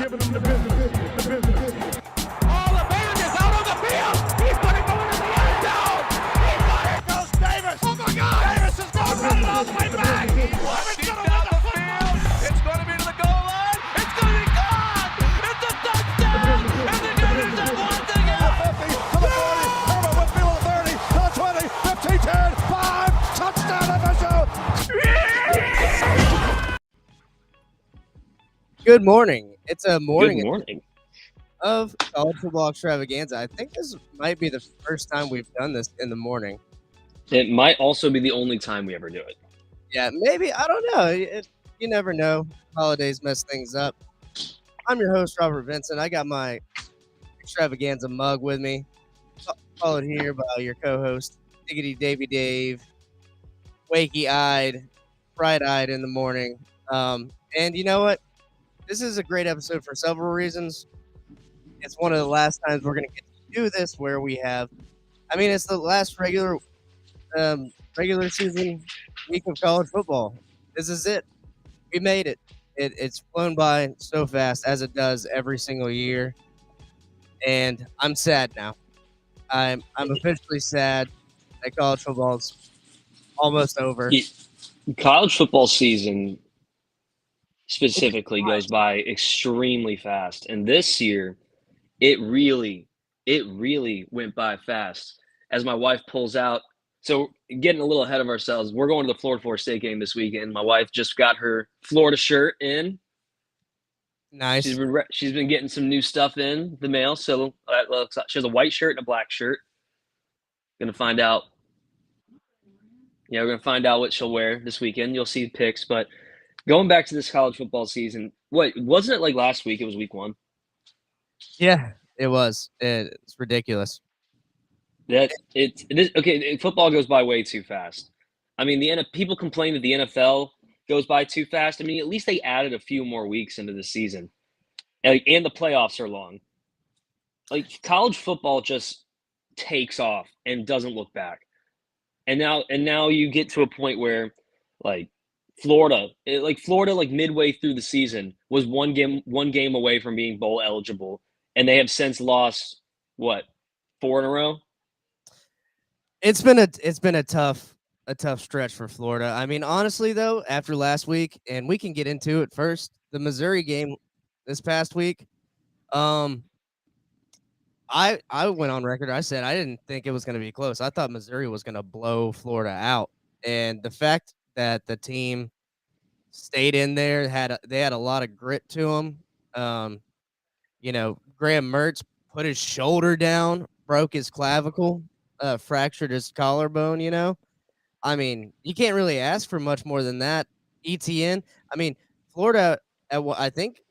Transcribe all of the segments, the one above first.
giving them the business. All the band is out on the field. He's going to go into the end zone. He's got it. Goes Davis. Oh my God. Davis is going to run it all the way back. Levin's going to win the football. It's going to be to the goal line. It's going to be gone. It's a touchdown. And the Gators have won the game. To the 40, Herbert Whitfield to the 30, to the 20, 15, 10, 5, touchdown official. Good morning. It's a morning, Good morning. of College Football Extravaganza. I think this might be the first time we've done this in the morning. It might also be the only time we ever do it. Yeah, maybe. I don't know. You never know. Holidays mess things up. I'm your host, Robert Vincent. I got my Extravaganza mug with me, followed here by your co-host, Diggity Davy Dave, wakey-eyed, bright-eyed in the morning. And you know what? This is a great episode for several reasons. It's one of the last times we're going to get to do this where we have, it's the last regular season week of college football. This is it. We made it. It's flown by so fast, as it does every single year. And I'm sad now. I'm officially sad that college football's almost over. College football season specifically goes by extremely fast. And this year, it really went by fast. As my wife pulls out, so getting a little ahead of ourselves, we're going to the Florida State game this weekend. My wife just got her Florida shirt in. Nice. She's been getting some new stuff in the mail. So she has a white shirt and a black shirt. Gonna find out. Yeah, we're gonna find out what she'll wear this weekend. You'll see pics, but going back to this college football season, wasn't it like last week? It was week 1. Yeah, it was. It's ridiculous. It is okay. Football goes by way too fast. People complain that the NFL goes by too fast. At least they added a few more weeks into the season, and the playoffs are long. College football just takes off and doesn't look back. And now you get to a point where, Florida, midway through the season was one game away from being bowl eligible, and they have since lost 4 in a row. It's been a tough stretch for Florida. Honestly though, after last week, and we can get into it first, the Missouri game this past week, I went on record. I said I didn't think it was going to be close. I thought Missouri was going to blow Florida out, and the fact that the team stayed in there they had a lot of grit to them. Graham Mertz put his shoulder down, broke his clavicle, fractured his collarbone. You can't really ask for much more than that. ETN. Florida. I think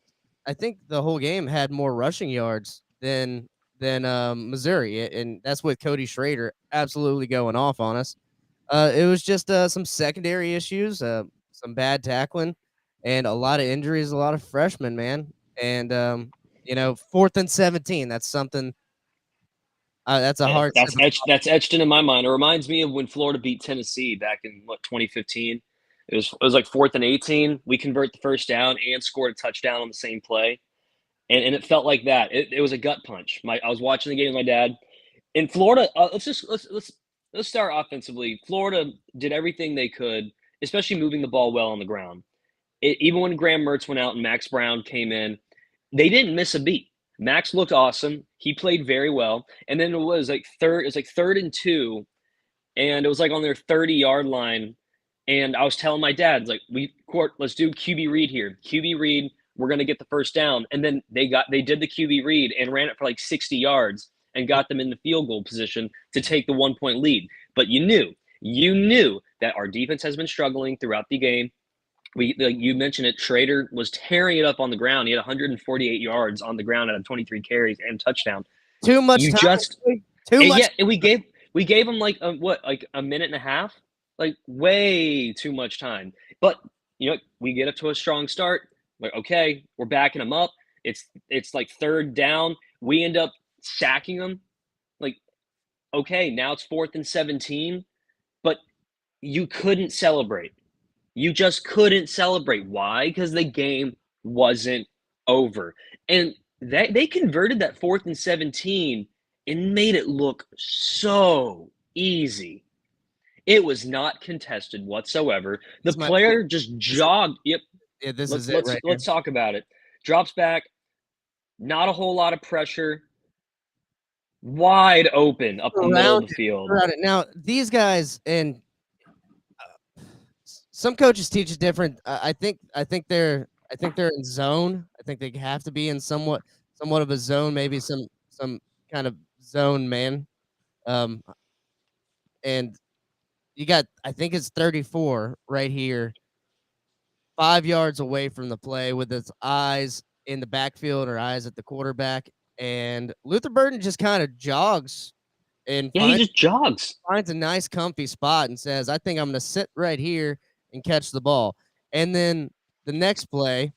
the whole game had more rushing yards than Missouri, and that's with Cody Schrader absolutely going off on us. It was just some secondary issues, some bad tackling, and a lot of injuries, a lot of freshmen, man. And 4th and 17, that's something. That's a hard. That's etched into my mind. It reminds me of when Florida beat Tennessee back in 2015. It was like 4th and 18. We convert the first down and scored a touchdown on the same play. And it felt like that. It was a gut punch. I was watching the game with my dad. In Florida, let's start offensively. Florida did everything they could, especially moving the ball well on the ground. Even when Graham Mertz went out and Max Brown came in, they didn't miss a beat. Max looked awesome. He played very well. And then it was like 3rd and 2, and it was on their 30-yard line. And I was telling my dad, let's do QB read here. QB read. We're going to get the first down. And then they did the QB read and ran it for 60 yards and got them in the field goal position to take the 1-point lead. But you knew that our defense has been struggling throughout the game. You mentioned it. Schrader was tearing it up on the ground. He had 148 yards on the ground out of 23 carries and touchdown. Too much time. Too much. Yeah, and we gave him a minute and a half, way too much time. But we get up to a strong start. Okay, we're backing them up. It's 3rd down. We end up sacking them. Okay, now it's 4th and 17, but you couldn't celebrate. You just couldn't celebrate. Why? Because the game wasn't over. And they converted that 4th and 17 and made it look so easy. It was not contested whatsoever. The This might- player just jogged. Yep. Yeah, this Let's is it right let's talk about it. Drops back, not a whole lot of pressure, wide open up the middle of the field. here. Now, these guys and some coaches teach it different. I think they're in zone. I think they have to be in somewhat of a zone, maybe some kind of zone man. And you got, I think it's 34 right here, 5 yards away from the play with his eyes in the backfield or eyes at the quarterback. And Luther Burden just kind of jogs and Yeah, he just jogs. finds a nice comfy spot and says, I think I'm going to sit right here and catch the ball. And then the next play,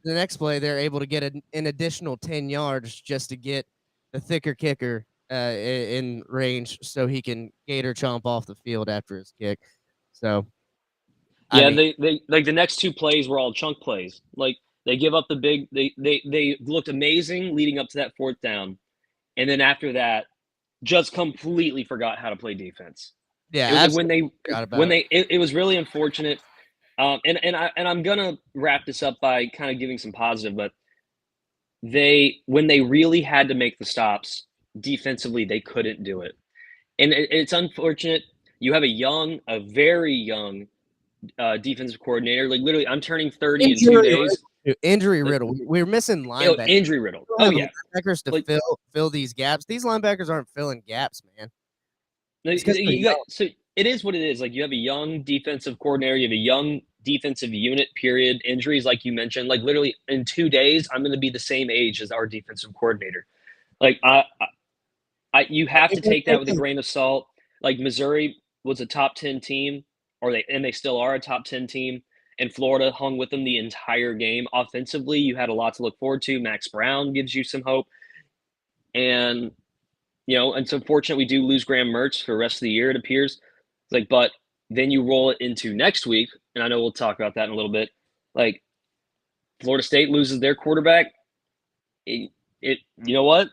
they're able to get an additional 10 yards just to get the thicker kicker in range so he can gator chomp off the field after his kick. So, Yeah, they like the next 2 plays were all chunk plays. Like they give up the big. They looked amazing leading up to that 4th down, and then after that, just completely forgot how to play defense. yeah, It was like absolutely forgot about it was really unfortunate. And I'm gonna wrap this up by kind of giving some positive, but when they really had to make the stops defensively, they couldn't do it, and it's unfortunate. You have a very young defensive coordinator. Like literally, I'm turning 30 in 2 days. Injury riddle. We're missing linebackers. Injury riddle. Oh yeah, linebackers to Like- fill these gaps. These linebackers aren't filling gaps, man. Like, 'cause they're young. so it is what it is. Like you have a young defensive coordinator, you have a young defensive unit. Period. Injuries, like you mentioned, like literally in 2 days, I'm going to be the same age as our defensive coordinator. Like you have to take that with a grain of salt. Like Missouri was a top 10 team, and they still are a top 10 team. And Florida hung with them the entire game. Offensively, you had a lot to look forward to. Max Brown gives you some hope. And, it's unfortunate we do lose Graham Mertz for the rest of the year, it appears. Like, but then you roll it into next week, and I know we'll talk about that in a little bit. Like, Florida State loses their quarterback. You know what?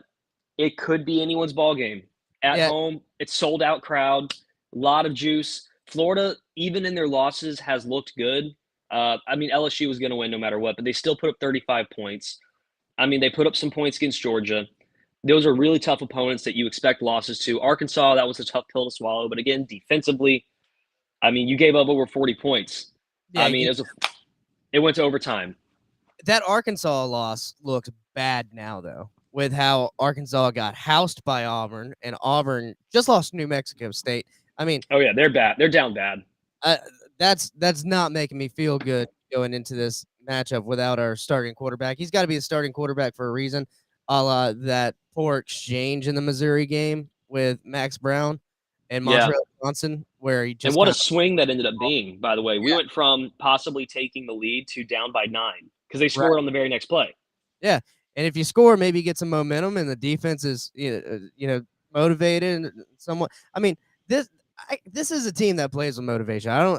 It could be anyone's ball game. At home, it's sold out crowd, a lot of juice. Florida, even in their losses, has looked good. LSU was going to win no matter what, but they still put up 35 points. They put up some points against Georgia. Those are really tough opponents that you expect losses to. Arkansas, that was a tough pill to swallow. But again, defensively, you gave up over 40 points. Yeah, it went to overtime. That Arkansas loss looks bad now, though, with how Arkansas got housed by Auburn, and Auburn just lost to New Mexico State. Oh yeah, they're bad. They're down bad. That's not making me feel good going into this matchup without our starting quarterback. He's got to be a starting quarterback for a reason, a la that poor exchange in the Missouri game with Max Brown and Montrell Johnson, where he just and what a swing that ended up being. By the way, we went from possibly taking the lead to down by 9 because they scored on the very next play. Yeah, and if you score, maybe you get some momentum, and the defense is motivated and somewhat. This is a team that plays with motivation.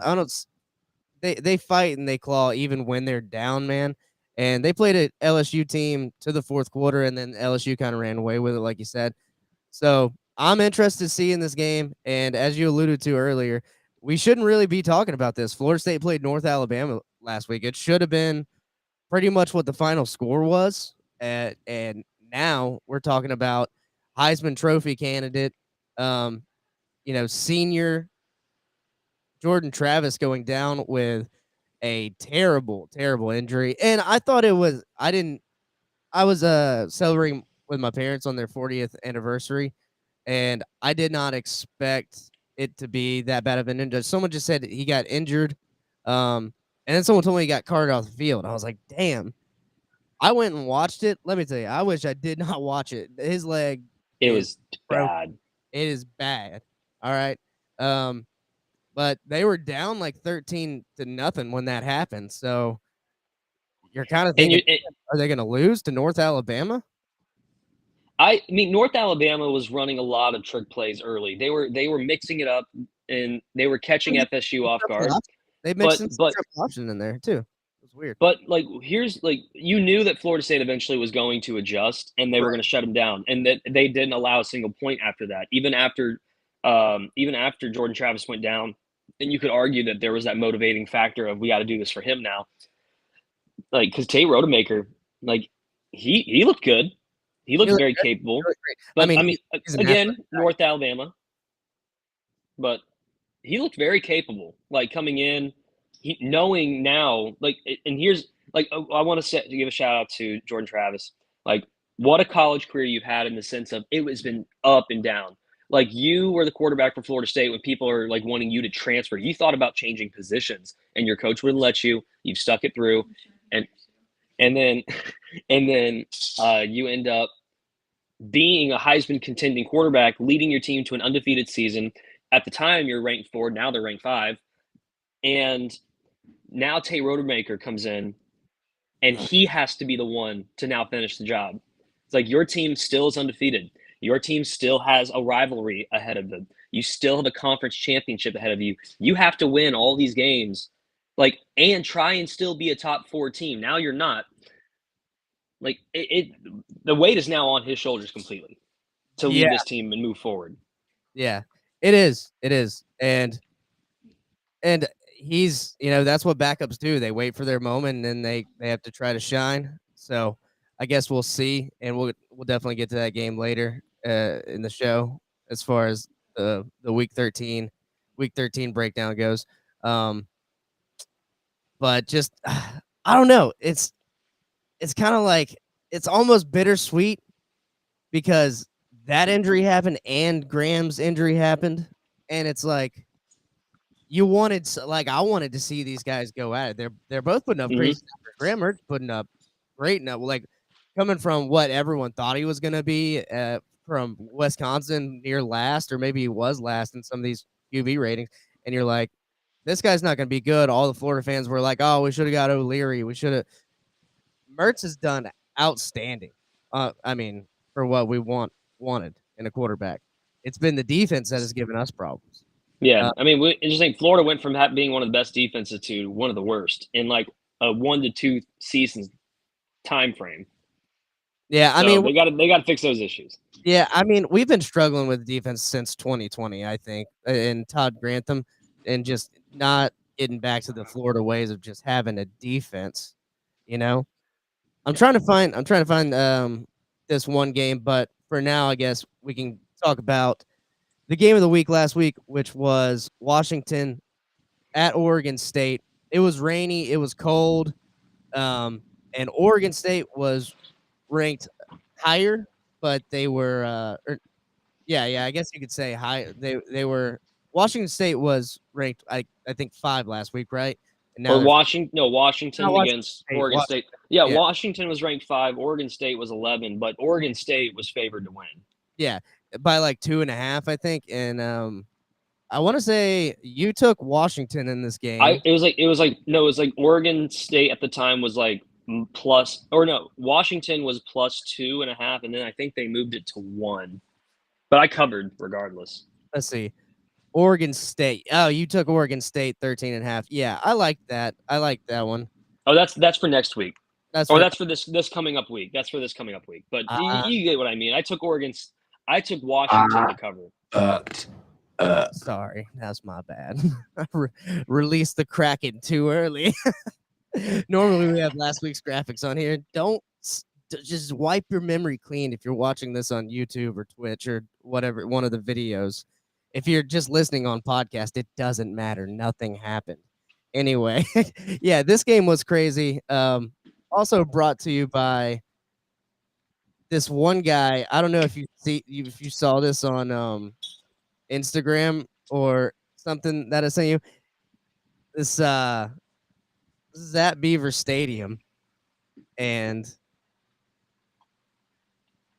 They fight and they claw even when they're down, man. And they played an LSU team to the 4th quarter, and then LSU kind of ran away with it, like you said. So I'm interested to see in this game. And as you alluded to earlier, we shouldn't really be talking about this. Florida State played North Alabama last week. It should have been pretty much what the final score was. And now we're talking about Heisman Trophy candidate, senior Jordan Travis going down with a terrible, terrible injury. And I thought I was celebrating with my parents on their 40th anniversary, and I did not expect it to be that bad of an injury. Someone just said he got injured. And then someone told me he got carted off the field. I was like, damn. I went and watched it. Let me tell you, I wish I did not watch it. His leg. It was bad. It is bad. All right. But they were down like 13-0 when that happened. So you're kind of thinking, are they going to lose to North Alabama? North Alabama was running a lot of trick plays early. They were mixing it up, and they were catching FSU off guard. They mixed some trick option in there too. It's weird. But like, here's like, you knew that Florida State eventually was going to adjust, and they were going to shut him down, and that they didn't allow a single point after that. Even after Jordan Travis went down, and you could argue that there was that motivating factor of we got to do this for him now. Like, because Tate Rodemaker, like he looked good, he looked very capable. He looked great. But I mean, he's an again, athletic guy. North Alabama, but he looked very capable. Like coming in, knowing now, like, and here's like I want to give a shout out to Jordan Travis. Like, what a college career you've had in the sense of it has been up and down. Like, you were the quarterback for Florida State when people are like wanting you to transfer. You thought about changing positions, and your coach wouldn't let you. You've stuck it through, and then you end up being a Heisman contending quarterback, leading your team to an undefeated season. At the time, you're ranked 4. Now they're ranked 5, and now Tate Rodemaker comes in, and he has to be the one to now finish the job. It's like your team still is undefeated. Your team still has a rivalry ahead of them. You still have a conference championship ahead of you. You have to win all these games, like, and try and still be a top 4 team. Now you're not. Like, the weight is now on his shoulders completely to lead this team and move forward. Yeah, it is. It is. And he's, that's what backups do. They wait for their moment, and then they have to try to shine. So I guess we'll see, and we'll definitely get to that game later in the show as far as the week 13 breakdown goes. But just I don't know. It's kind of like it's almost bittersweet because that injury happened and Graham's injury happened, and it's like I wanted to see these guys go at it. They're both putting up great numbers. Graham Mertz putting up great numbers, like coming from what everyone thought he was going to be from Wisconsin near last, or maybe he was last in some of these QB ratings, and you're like, this guy's not going to be good. All the Florida fans were like, oh, we should have got O'Leary. We should have. Mertz has done outstanding. I mean, for what we wanted in a quarterback. It's been the defense that has given us problems. Yeah, I mean, I just think Florida went from being one of the best defenses to one of the worst in like a 1 to 2 seasons time frame. Yeah, I mean, they got to fix those issues. Yeah, I mean, we've been struggling with defense since 2020, I think, and Todd Grantham, and just not getting back to the Florida ways of just having a defense. I'm trying to find this one game, but for now, I guess we can talk about the game of the week last week, which was Washington at Oregon State. It was rainy, it was cold, and Oregon State was ranked higher, but they were, I guess you could say high. They were. Washington State was ranked, I think 5 last week, right? And now Washington against Oregon State. Yeah, yeah, Washington was ranked 5. Oregon State was 11, but Oregon State was favored to win. Yeah, by like 2.5, I think. And I want to say you took Washington in this game. It was like Oregon State at the time was like Washington was +2.5, and then I think they moved it to 1. But I covered regardless. Let's see. Oregon State. Oh, you took Oregon State 13.5. Yeah, I like that. I like that one. Oh, that's for next week. That's for this coming up week. That's for this coming up week. But you get what I mean. I took Washington to cover. Sorry, that's my bad. I released the Kraken too early. Normally we have last week's graphics on here. Don't just wipe your memory clean if you're watching this on YouTube or Twitch or whatever, one of the videos. If you're just listening on podcast, it doesn't matter. Nothing happened. Anyway, yeah, this game was crazy. Also brought to you by this one guy. I don't know if you saw this on Instagram or something that I sent you. This is at Beaver Stadium, and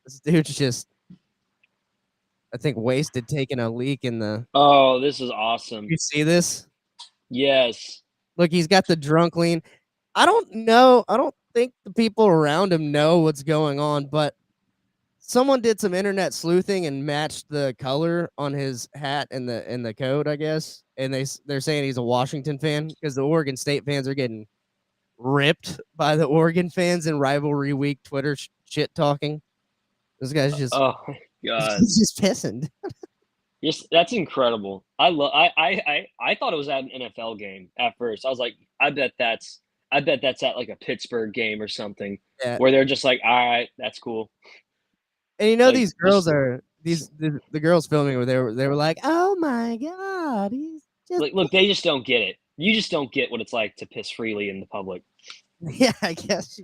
this dude's just, I think, wasted taking a leak in the. Oh, this is awesome. You see this? Yes. Look, he's got the drunk lean. I don't know. I don't think the people around him know what's going on, but someone did some internet sleuthing and matched the color on his hat and the coat, I guess. And they're saying he's a Washington fan because the Oregon State fans are getting ripped by the Oregon fans in rivalry week Twitter shit talking. This guy's just Oh my god, he's just pissing. that's incredible. I thought it was at an NFL game at first. I was like, I bet that's at like a Pittsburgh game or something Yeah. where they're just like, all right, that's cool. And you know Like, these girls just- are the girls filming where they were like, "Oh my god, he's just Like, look, they just don't get it. You just don't get what it's like to piss freely in the public. yeah, I guess."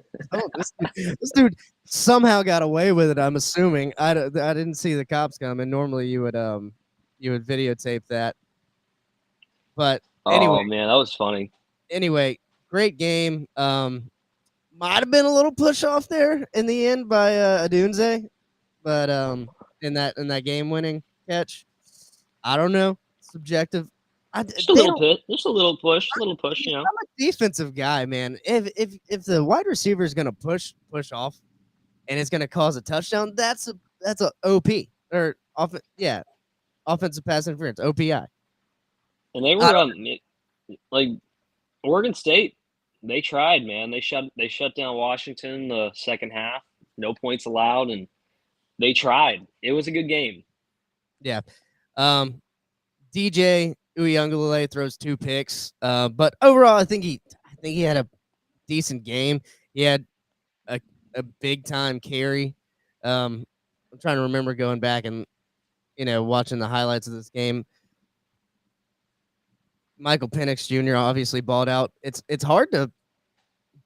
This dude somehow got away with it. I'm assuming. I didn't see the cops come, and normally you would videotape that. But anyway, Oh man, that was funny. Great game. Might have been a little push off there in the end by Adunze, but in that game winning catch, I don't know. Subjective. Just a little push, you know. I'm a defensive guy, man. If the wide receiver is gonna push off, and it's gonna cause a touchdown, that's a OP or offensive pass interference, OPI. And they were like Oregon State. They tried, man. They shut down Washington the second half. No points allowed, and they tried. It was a good game. Yeah. DJ Uyunglele throws 2 picks. But overall, I think he had a decent game. He had a big time carry. I'm trying to remember going back and watching the highlights of this game. Michael Penix Jr. obviously balled out. It's hard to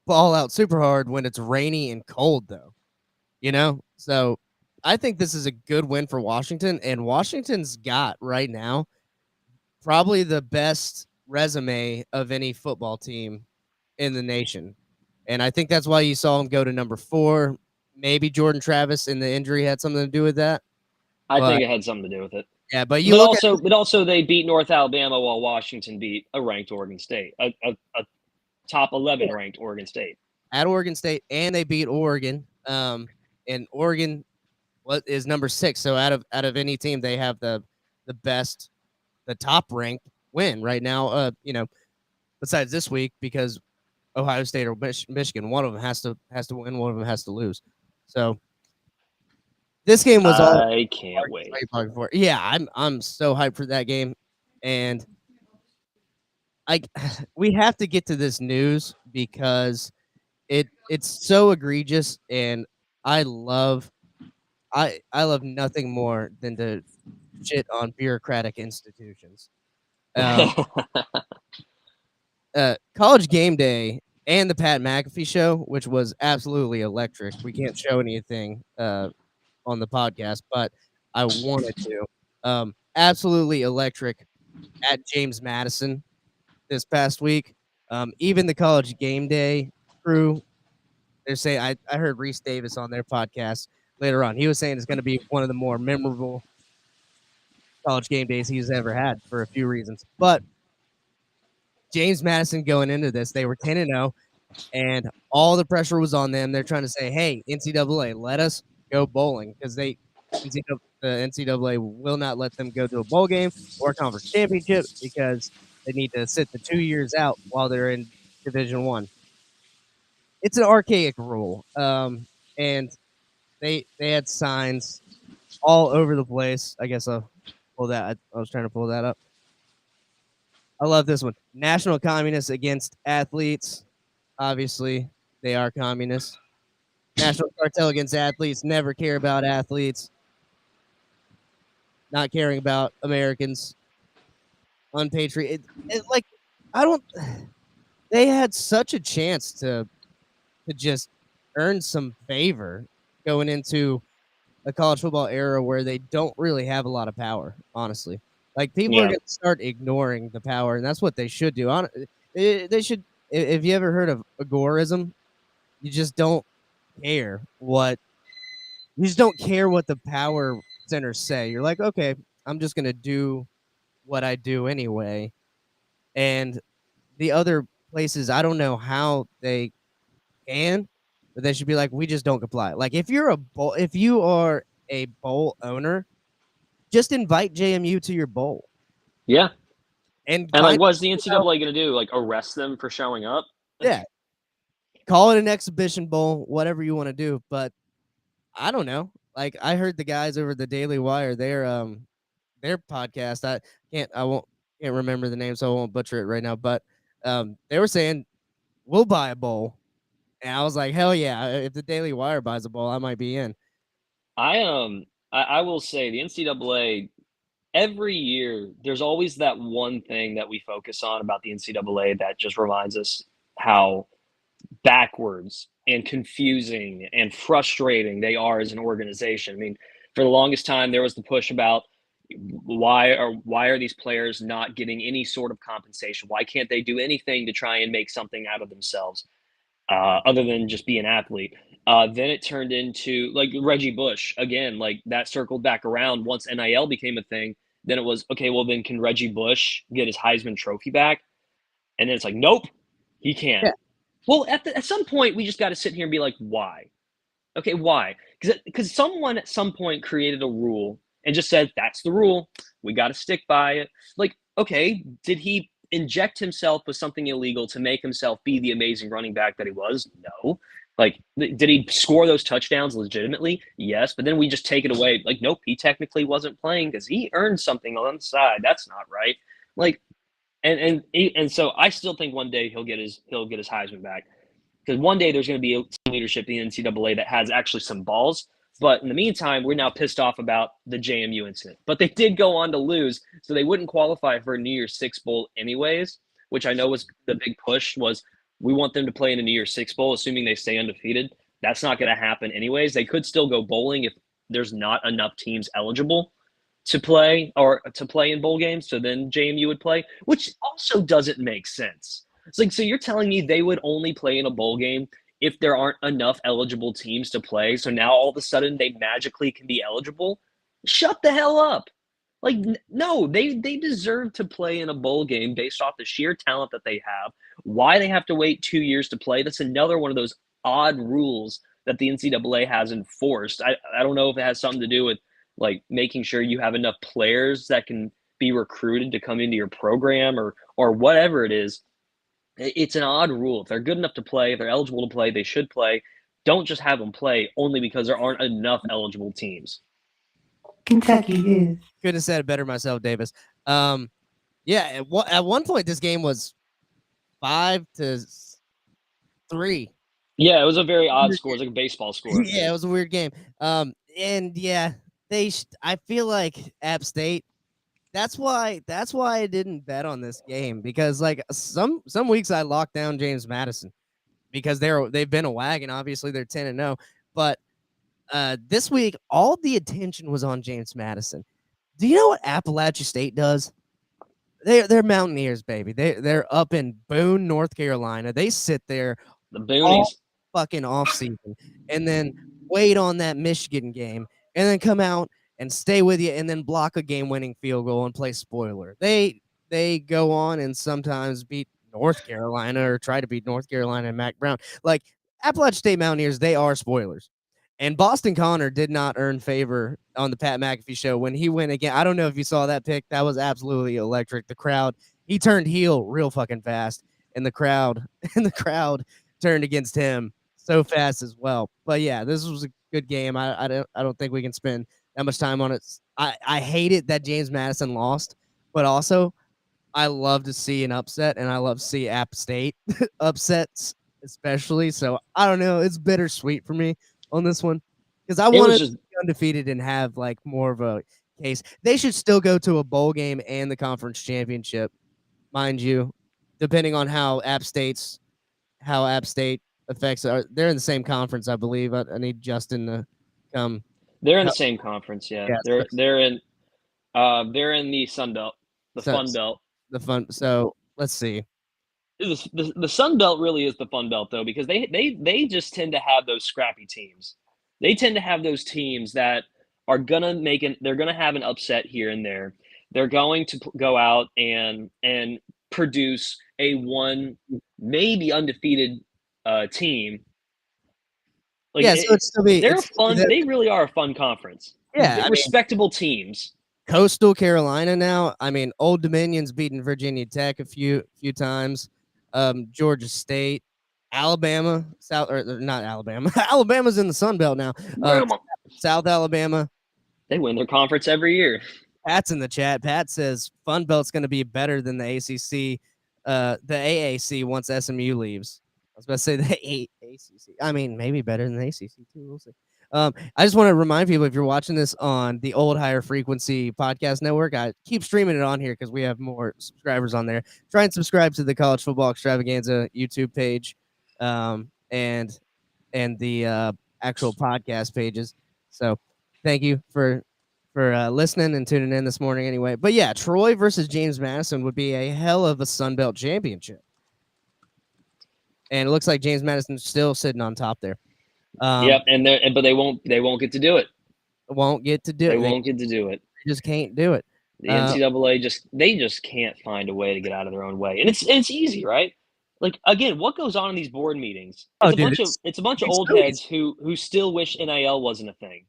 ball out super hard when it's rainy and cold, though. So I think this is a good win for Washington, and Washington's got right now probably the best resume of any football team in the nation. And I think that's why you saw him go to number 4. Maybe Jordan Travis and the injury had something to do with that. I think it had something to do with it. Yeah, but also they beat North Alabama while Washington beat a ranked Oregon State, a top 11 ranked Oregon State. At Oregon State, and they beat Oregon. And Oregon is number 6. So out of any team, they have the best, the top ranked win right now. Besides this week, because Ohio State or Michigan, one of them has to win, one of them has to lose. So this game was I can't wait. Yeah, I'm so hyped for that game, and we have to get to this news because it's so egregious, and I love nothing more than to shit on bureaucratic institutions. College Game Day and the Pat McAfee show, which was absolutely electric. We can't show anything on the podcast, but I wanted to. Absolutely electric at James Madison this past week. Even the College Game Day crew, they're saying, I heard Reese Davis on their podcast later on. He was saying it's going to be one of the more memorable College Game Days he's ever had for a few reasons. But James Madison going into this, they were 10-0, and all the pressure was on them. They're trying to say, hey, NCAA, let us go bowling, because the NCAA will not let them go to a bowl game or a conference championship because they need to sit the 2 years out while they're in Division I. It's an archaic rule, and they had signs all over the place. I guess I'll pull that. I was trying to pull that up. I love this one. National communists against athletes. Obviously, they are communists. National cartel against athletes. Never care about athletes. Not caring about Americans. Unpatriotic. They had such a chance to just earn some favor going into a college football era where they don't really have a lot of power, honestly. Like, people are going to start ignoring the power, and that's what they should do. They should. If you ever heard of agorism, you just don't care what the power centers say. You're like, okay, I'm just going to do what I do anyway. And the other places, I don't know how they can, but they should be like, we just don't comply. Like, if you are a bowl owner, just invite JMU to your bowl. Yeah. And like, what's the NCAA going to do? Like, arrest them for showing up? Yeah. call it an exhibition bowl, whatever you want to do. But I don't know. Like I heard the guys over the Daily Wire, their podcast. Can't remember the name, so I won't butcher it right now. But they were saying we'll buy a bowl, and I was like, hell yeah! If the Daily Wire buys a bowl, I might be in. I will say the NCAA every year there's always that one thing that we focus on about the NCAA that just reminds us how backwards and confusing and frustrating they are as an organization. I mean, for the longest time there was the push about why are these players not getting any sort of compensation? Why can't they do anything to try and make something out of themselves other than just be an athlete? Then it turned into like Reggie Bush again, like that circled back around once NIL became a thing. Then it was okay. Well, then can Reggie Bush get his Heisman Trophy back? And then it's like, nope, he can't. Yeah. Well, at some point, we just got to sit here and be like, why? Okay, why? Because someone at some point created a rule and just said, that's the rule. We got to stick by it. Like, okay, did he inject himself with something illegal to make himself be the amazing running back that he was? No. Like, did he score those touchdowns legitimately? Yes. But then we just take it away. Like, nope, he technically wasn't playing because he earned something on the side. That's not right. Like, and so I still think one day he'll get his Heisman back, because one day there's going to be some leadership in the NCAA that has actually some balls. But in the meantime, we're now pissed off about the JMU incident. But they did go on to lose, so they wouldn't qualify for a New Year's Six Bowl anyways, which I know was the big push was we want them to play in a New Year's Six Bowl, assuming they stay undefeated. That's not going to happen anyways. They could still go bowling if there's not enough teams eligible to play in bowl games. So then JMU would play, which also doesn't make sense. It's like, so you're telling me they would only play in a bowl game if there aren't enough eligible teams to play? So now all of a sudden they magically can be eligible? Shut the hell up. Like, no, they deserve to play in a bowl game based off the sheer talent that they have. Why they have to wait 2 years to play? That's another one of those odd rules that the NCAA has enforced. I don't know if it has something to do with like making sure you have enough players that can be recruited to come into your program or whatever it is. It's an odd rule. If they're good enough to play, if they're eligible to play, they should play. Don't just have them play only because there aren't enough eligible teams. Kentucky is. Couldn't have said it better myself, Davis. Yeah, at one point this game was 5-3. Yeah, it was a very odd score. It was like a baseball score. Yeah, it was a weird game. And yeah, I feel like App State. That's why I didn't bet on this game, because like some weeks I locked down James Madison because they've been a wagon. Obviously they're 10-0, but this week all the attention was on James Madison. Do you know what Appalachia State does? They're Mountaineers, baby. They're up in Boone, North Carolina. They sit there the Boonies fucking off season and then wait on that Michigan game and then come out and stay with you and then block a game-winning field goal and play spoiler. They go on and sometimes beat North Carolina or try to beat North Carolina and Mac Brown. Like Appalachian State Mountaineers, they are spoilers. And Boston Connor did not earn favor on the Pat McAfee show when he went again. I don't know if you saw that pick. That was absolutely electric. The crowd, he turned heel real fucking fast, and the crowd turned against him so fast as well. But yeah, this was a good game. I don't think we can spend that much time on it. I hate it that James Madison lost, but also I love to see an upset, and I love to see App State upsets especially. So I don't know. It's bittersweet for me on this one because I wanted to be undefeated and have like more of a case. They should still go to a bowl game and the conference championship, mind you, depending on how App State affects. They're in the same conference, I believe. I need Justin to come. They're in the same conference, yeah. They're in the Sun Belt, Fun Belt. So let's see. The Sun Belt really is the Fun Belt though, because they just tend to have those scrappy teams. They tend to have those teams that are gonna they're gonna have an upset here and there. They're going to go out and produce a one maybe undefeated team. Like, yeah, so it's still they're fun. They really are a fun conference. Yeah, respectable teams. Coastal Carolina now. I mean, Old Dominion's beaten Virginia Tech a few times. Georgia State, Alabama, South or not Alabama. Alabama's in the Sun Belt now. South Alabama. They win their conference every year. Pat's in the chat. Pat says Fun Belt's going to be better than the ACC, the AAC once SMU leaves. I was about to say the ACC. I mean, maybe better than the ACC too. We'll see. I just want to remind people, if you're watching this on the Old Higher Frequency Podcast Network, I keep streaming it on here because we have more subscribers on there. Try and subscribe to the College Football Extravaganza YouTube page, and the actual podcast pages. So thank you for listening and tuning in this morning anyway. But yeah, Troy versus James Madison would be a hell of a Sun Belt championship. And it looks like James Madison's still sitting on top there. Yep, but they won't get to do it. Won't get to do it. They won't get to do it. They just can't do it. The NCAA just can't find a way to get out of their own way. And it's easy, right? Like, again, what goes on in these board meetings? It's a bunch of old heads who still wish NIL wasn't a thing.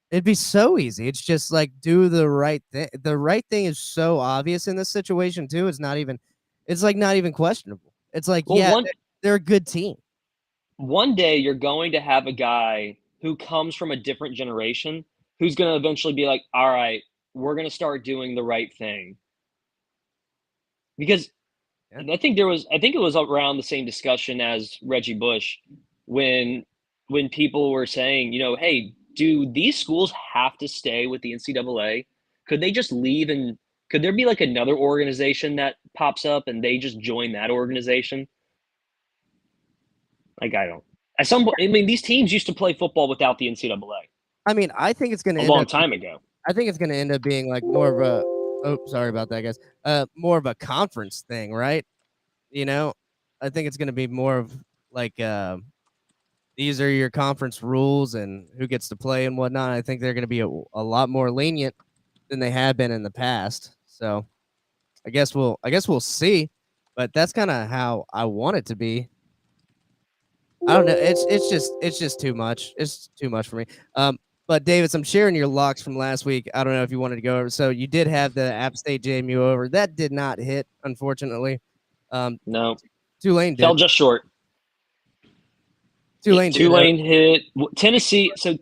It'd be so easy. It's just like, do the right thing. The right thing is so obvious in this situation too. It's not even questionable. It's like, they're a good team. One day you're going to have a guy who comes from a different generation who's going to eventually be like, all right, we're going to start doing the right thing. Because I think it was around the same discussion as Reggie Bush when people were saying, hey, do these schools have to stay with the NCAA? Could they just leave, and could there be like another organization that pops up and they just join that organization? Like, I don't. At some point, I mean, these teams used to play football without the NCAA. I mean, I think it's going to a long time ago. I think it's going to end up being like more of a. Oh, sorry about that, guys. More of a conference thing, right? I think it's going to be more of like these are your conference rules and who gets to play and whatnot. I think they're going to be a lot more lenient than they have been in the past. So, I guess we'll see. But that's kind of how I want it to be. I don't know. It's just too much. It's too much for me. But Davis, I'm sharing your locks from last week. I don't know if you wanted to go over. So you did have the App State JMU over. That did not hit, unfortunately. No. Tulane did. Fell just short. Tulane hit. Tennessee. So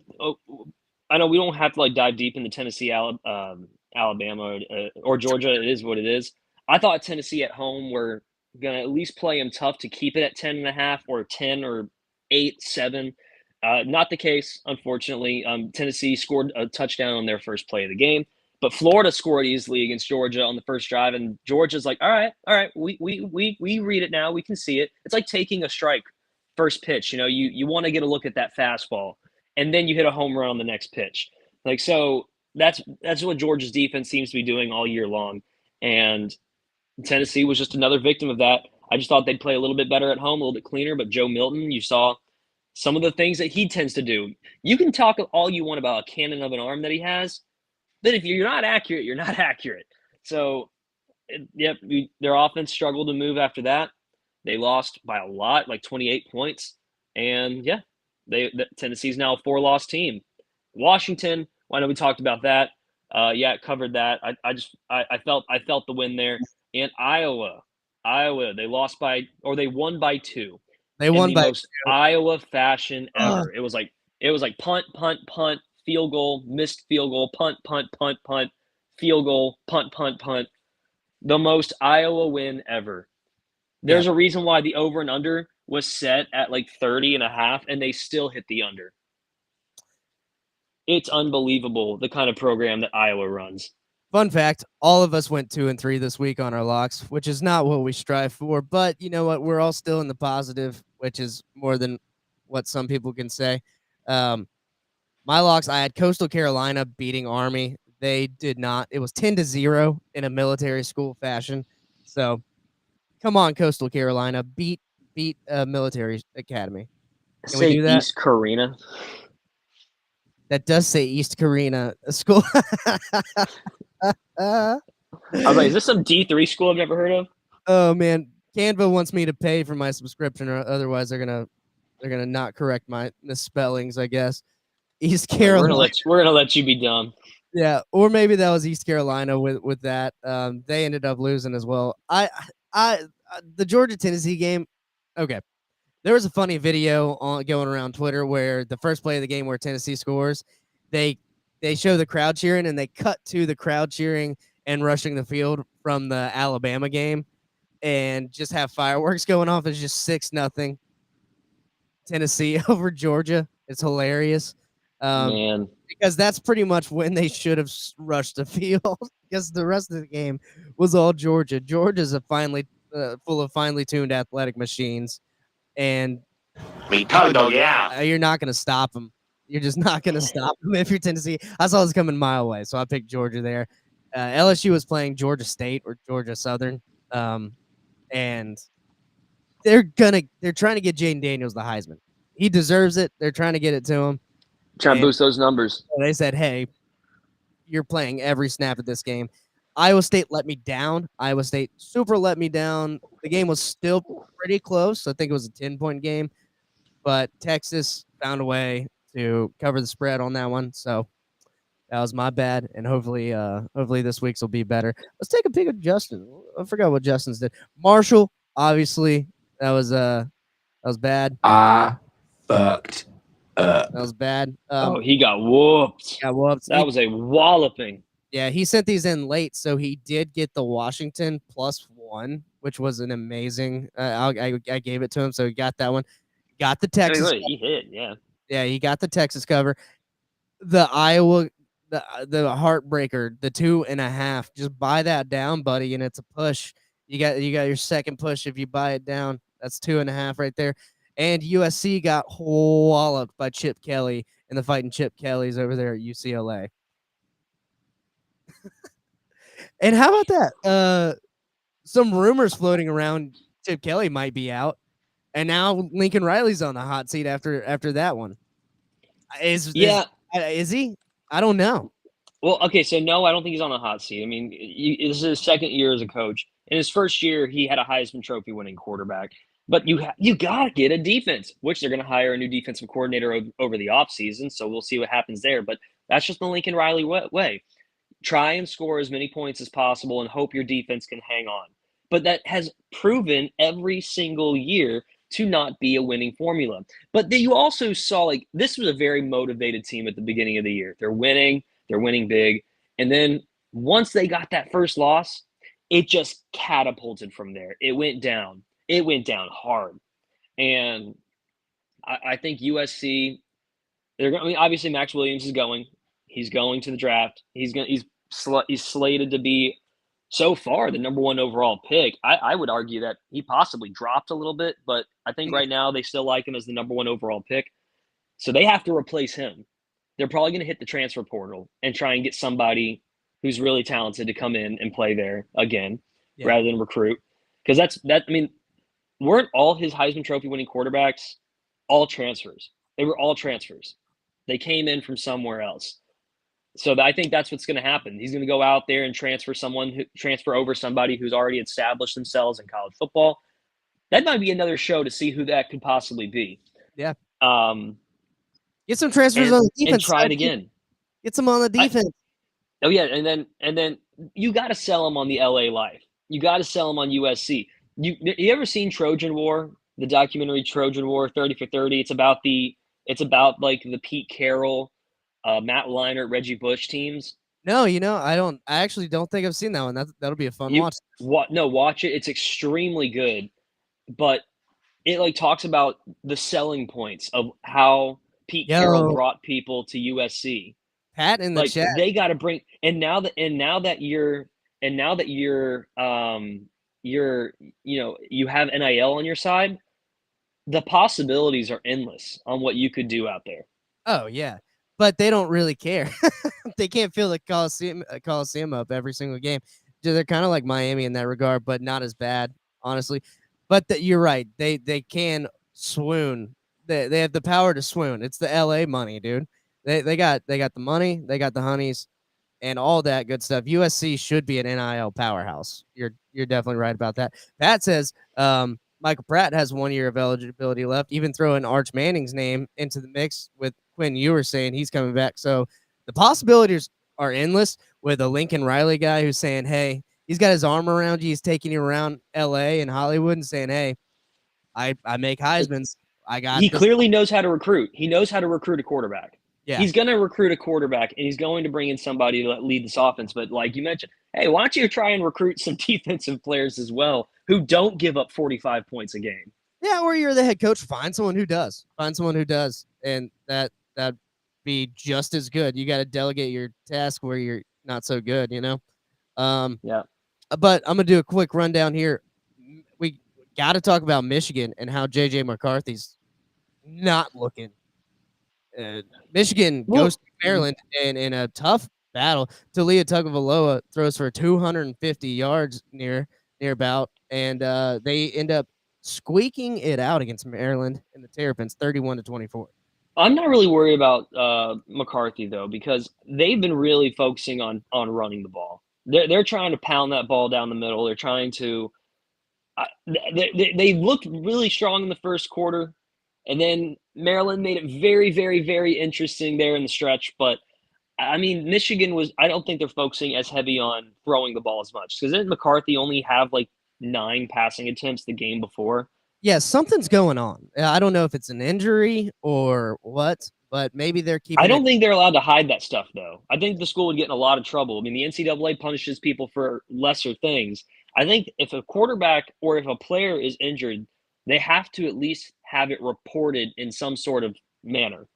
I know we don't have to like dive deep into Tennessee, Alabama, or Georgia. It is what it is. I thought Tennessee at home were going to at least play them tough to keep it at 10.5 or 10 or 8, 7. Not the case, unfortunately. Tennessee scored a touchdown on their first play of the game, but Florida scored easily against Georgia on the first drive, and Georgia's like, all right, we read it now, we can see it. It's like taking a strike first pitch. You want to get a look at that fastball, and then you hit a home run on the next pitch. Like, so that's what Georgia's defense seems to be doing all year long, and Tennessee was just another victim of that. I just thought they'd play a little bit better at home, a little bit cleaner, but Joe Milton, you saw some of the things that he tends to do. You can talk all you want about a cannon of an arm that he has, but if you're not accurate, you're not accurate. So, their offense struggled to move after that. They lost by a lot, like 28 points. And, Tennessee's now a 4-loss team. Washington, I know we talked about that. Covered that. I felt the win there. And Iowa, they won by 2. They won by most Iowa fashion ever. It was like punt, punt, punt, field goal, missed field goal, punt, punt, punt, punt, field goal, punt, punt, punt. The most Iowa win ever. There's a reason why the over and under was set at like 30.5, and they still hit the under. It's unbelievable, the kind of program that Iowa runs. Fun fact, all of us went 2 and 3 this week on our locks, which is not what we strive for, but you know what? We're all still in the positive, which is more than what some people can say. My locks, I had Coastal Carolina beating Army. They did not. It was 10-0 in a military school fashion. So come on, Coastal Carolina, beat a military academy. Can we do that? East Carolina. That does say East Carolina school. I was like, is this some D3 school I've never heard of? Oh man, Canva wants me to pay for my subscription, or otherwise they're gonna not correct my misspellings, I guess. East Carolina. We're gonna let you be dumb. Yeah, or maybe that was East Carolina with that. They ended up losing as well. The Georgia Tennessee game. Okay, There was a funny video going around Twitter where the first play of the game where Tennessee scores, they show the crowd cheering and they cut to the crowd cheering and rushing the field from the Alabama game and just have fireworks going off. It's just 6-0 Tennessee over Georgia. It's hilarious. Man, Because that's pretty much when they should have rushed the field because the rest of the game was all Georgia. Georgia's a full of finely tuned athletic machines, and you're not going to stop them. You're just not going to stop them if you're Tennessee. I saw this coming a mile away, so I picked Georgia there. LSU was playing Georgia State or Georgia Southern, and they're trying to get Jaden Daniels the Heisman. He deserves it. They're trying to get it to him. trying to boost those numbers. They said, hey, you're playing every snap of this game. Iowa State let me down. Iowa State super let me down. The game was still pretty close. I think it was a 10-point game. But Texas found a way to cover the spread on that one. So that was my bad. And hopefully this week's will be better. Let's take a peek at Justin. I forgot what Justin's did. Marshall, obviously, that was bad. I fucked up. That was bad. He got whooped. Got whooped. That was a walloping. Yeah, he sent these in late, so he did get the Washington +1, which was an amazing. I gave it to him, so he got that one. Got the Texas. He hit, yeah. Yeah, he got the Texas cover. The Iowa, the heartbreaker, the 2.5. Just buy that down, buddy, and it's a push. You got your second push if you buy it down. That's 2.5 right there. And USC got walloped by Chip Kelly and the fighting Chip Kellys over there at UCLA. And how about that? Some rumors floating around Chip Kelly might be out. And now Lincoln Riley's on the hot seat after that one. Is he? I don't know. Well, okay, so no, I don't think he's on the hot seat. I mean, this is his second year as a coach. In his first year, he had a Heisman Trophy winning quarterback. But you got to get a defense, which they're going to hire a new defensive coordinator over the offseason. So we'll see what happens there. But that's just the Lincoln Riley way. Try and score as many points as possible and hope your defense can hang on. But that has proven every single year to not be a winning formula. But then you also saw, like, this was a very motivated team at the beginning of the year. They're winning big. And then once they got that first loss, it just catapulted from there. It went down. It went down hard. And I think USC, obviously Max Williams is going. He's going to the draft. He's slated to be, so far, the number 1 overall pick. I would argue that he possibly dropped a little bit, but I think right now they still like him as the number 1 overall pick. So they have to replace him. They're probably going to hit the transfer portal and try and get somebody who's really talented to come in and play there again, rather than recruit. Because weren't all his Heisman Trophy winning quarterbacks all transfers? They were all transfers. They came in from somewhere else. So I think that's what's going to happen. He's going to go out there and transfer over somebody who's already established themselves in college football. That might be another show to see who that could possibly be. Yeah. Get some transfers on the defense. And try it again. Get some on the defense. And then you got to sell them on the LA Life. You got to sell them on USC. You ever seen Trojan War? The documentary Trojan War 30 for 30. It's about like the Pete Carroll, Matt Leinart, Reggie Bush teams. No, I actually don't think I've seen that one. That'll be a fun watch. Watch it. It's extremely good, but it like talks about the selling points of how Pete Carroll brought people to USC. Pat in the chat. They got to bring, and now that you have NIL on your side, the possibilities are endless on what you could do out there. Oh yeah. But they don't really care. They can't fill the Coliseum up every single game. They're kind of like Miami in that regard, but not as bad, honestly. But you're right. They can swoon. They have the power to swoon. It's the LA money, dude. They got the money. They got the honeys, and all that good stuff. USC should be an NIL powerhouse. You're definitely right about that. Pat says Michael Pratt has 1 year of eligibility left. Even throwing Arch Manning's name into the mix with Quinn Ewers saying he's coming back. So the possibilities are endless with a Lincoln Riley guy who's saying, hey, he's got his arm around you. He's taking you around LA and Hollywood and saying, hey, I make Heisman's. I got He this. clearly knows how to recruit. He knows how to recruit a quarterback. Yeah. He's going to recruit a quarterback, and he's going to bring in somebody to lead this offense. But like you mentioned, hey, why don't you try and recruit some defensive players as well who don't give up 45 points a game? Yeah, or you're the head coach. Find someone who does. Find someone who does, and that'd be just as good. You got to delegate your task where you're not so good, you know. Yeah. But I'm gonna do a quick rundown here. We got to talk about Michigan and how JJ McCarthy's not looking. Michigan goes to Maryland in a tough battle. Talia Tagovailoa throws for 250 yards nearbout, and they end up squeaking it out against Maryland in the Terrapins, 31-24. I'm not really worried about McCarthy though, because they've been really focusing on running the ball. They're trying to pound that ball down the middle. They're trying to. They looked really strong in the first quarter, and then Maryland made it very, very, very interesting there in the stretch. But I mean, Michigan was. I don't think they're focusing as heavy on throwing the ball as much, because didn't McCarthy only have like 9 passing attempts the game before? Yeah, something's going on. I don't know if it's an injury or what, but maybe they're keeping. I don't think they're allowed to hide that stuff, though. I think the school would get in a lot of trouble. I mean, the NCAA punishes people for lesser things. I think if a quarterback or if a player is injured, they have to at least have it reported in some sort of manner.